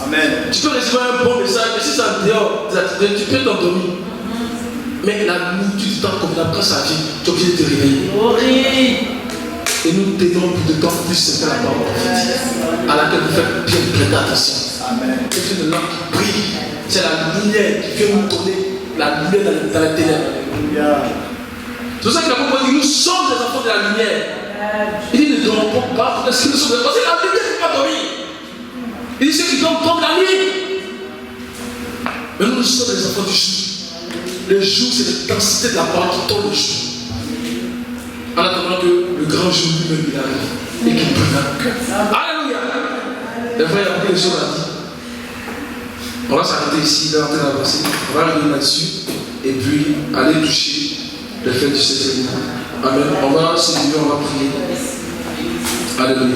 Amen. Tu peux recevoir un bon message, mais si c'est en dehors des activités, tu peux t'endormir. Mais la nourriture du temps convenable, quand ça vient, tu es obligé de te réveiller. Et nous tenons plus de temps plus c'est la parole prophétique à laquelle vous faites bien attention. Amen. C'est une lampe qui brille. C'est la lumière qui vient nous donner la lumière dans les ténèbres. C'est pour ça que la Bible dit nous sommes des enfants de la lumière. Il dit ne dormons pas parce que nous sommes des enfants. C'est la lumière qui ne peut pas dormir. Il dit ceux qui dorment la nuit. Mais nous sommes des enfants du jour. Le jour, c'est l'intensité de la parole qui tombe le jour. En attendant que le grand jour lui-même il arrive et qu'il brûle dans le cœur. Alléluia. Les frères, il y a beaucoup de choses à dire. On va s'arrêter ici, là, en train d'avancer. On va revenir là-dessus et puis aller toucher le fait du 7e mois. Amen. On va se lever, on va prier. Alléluia.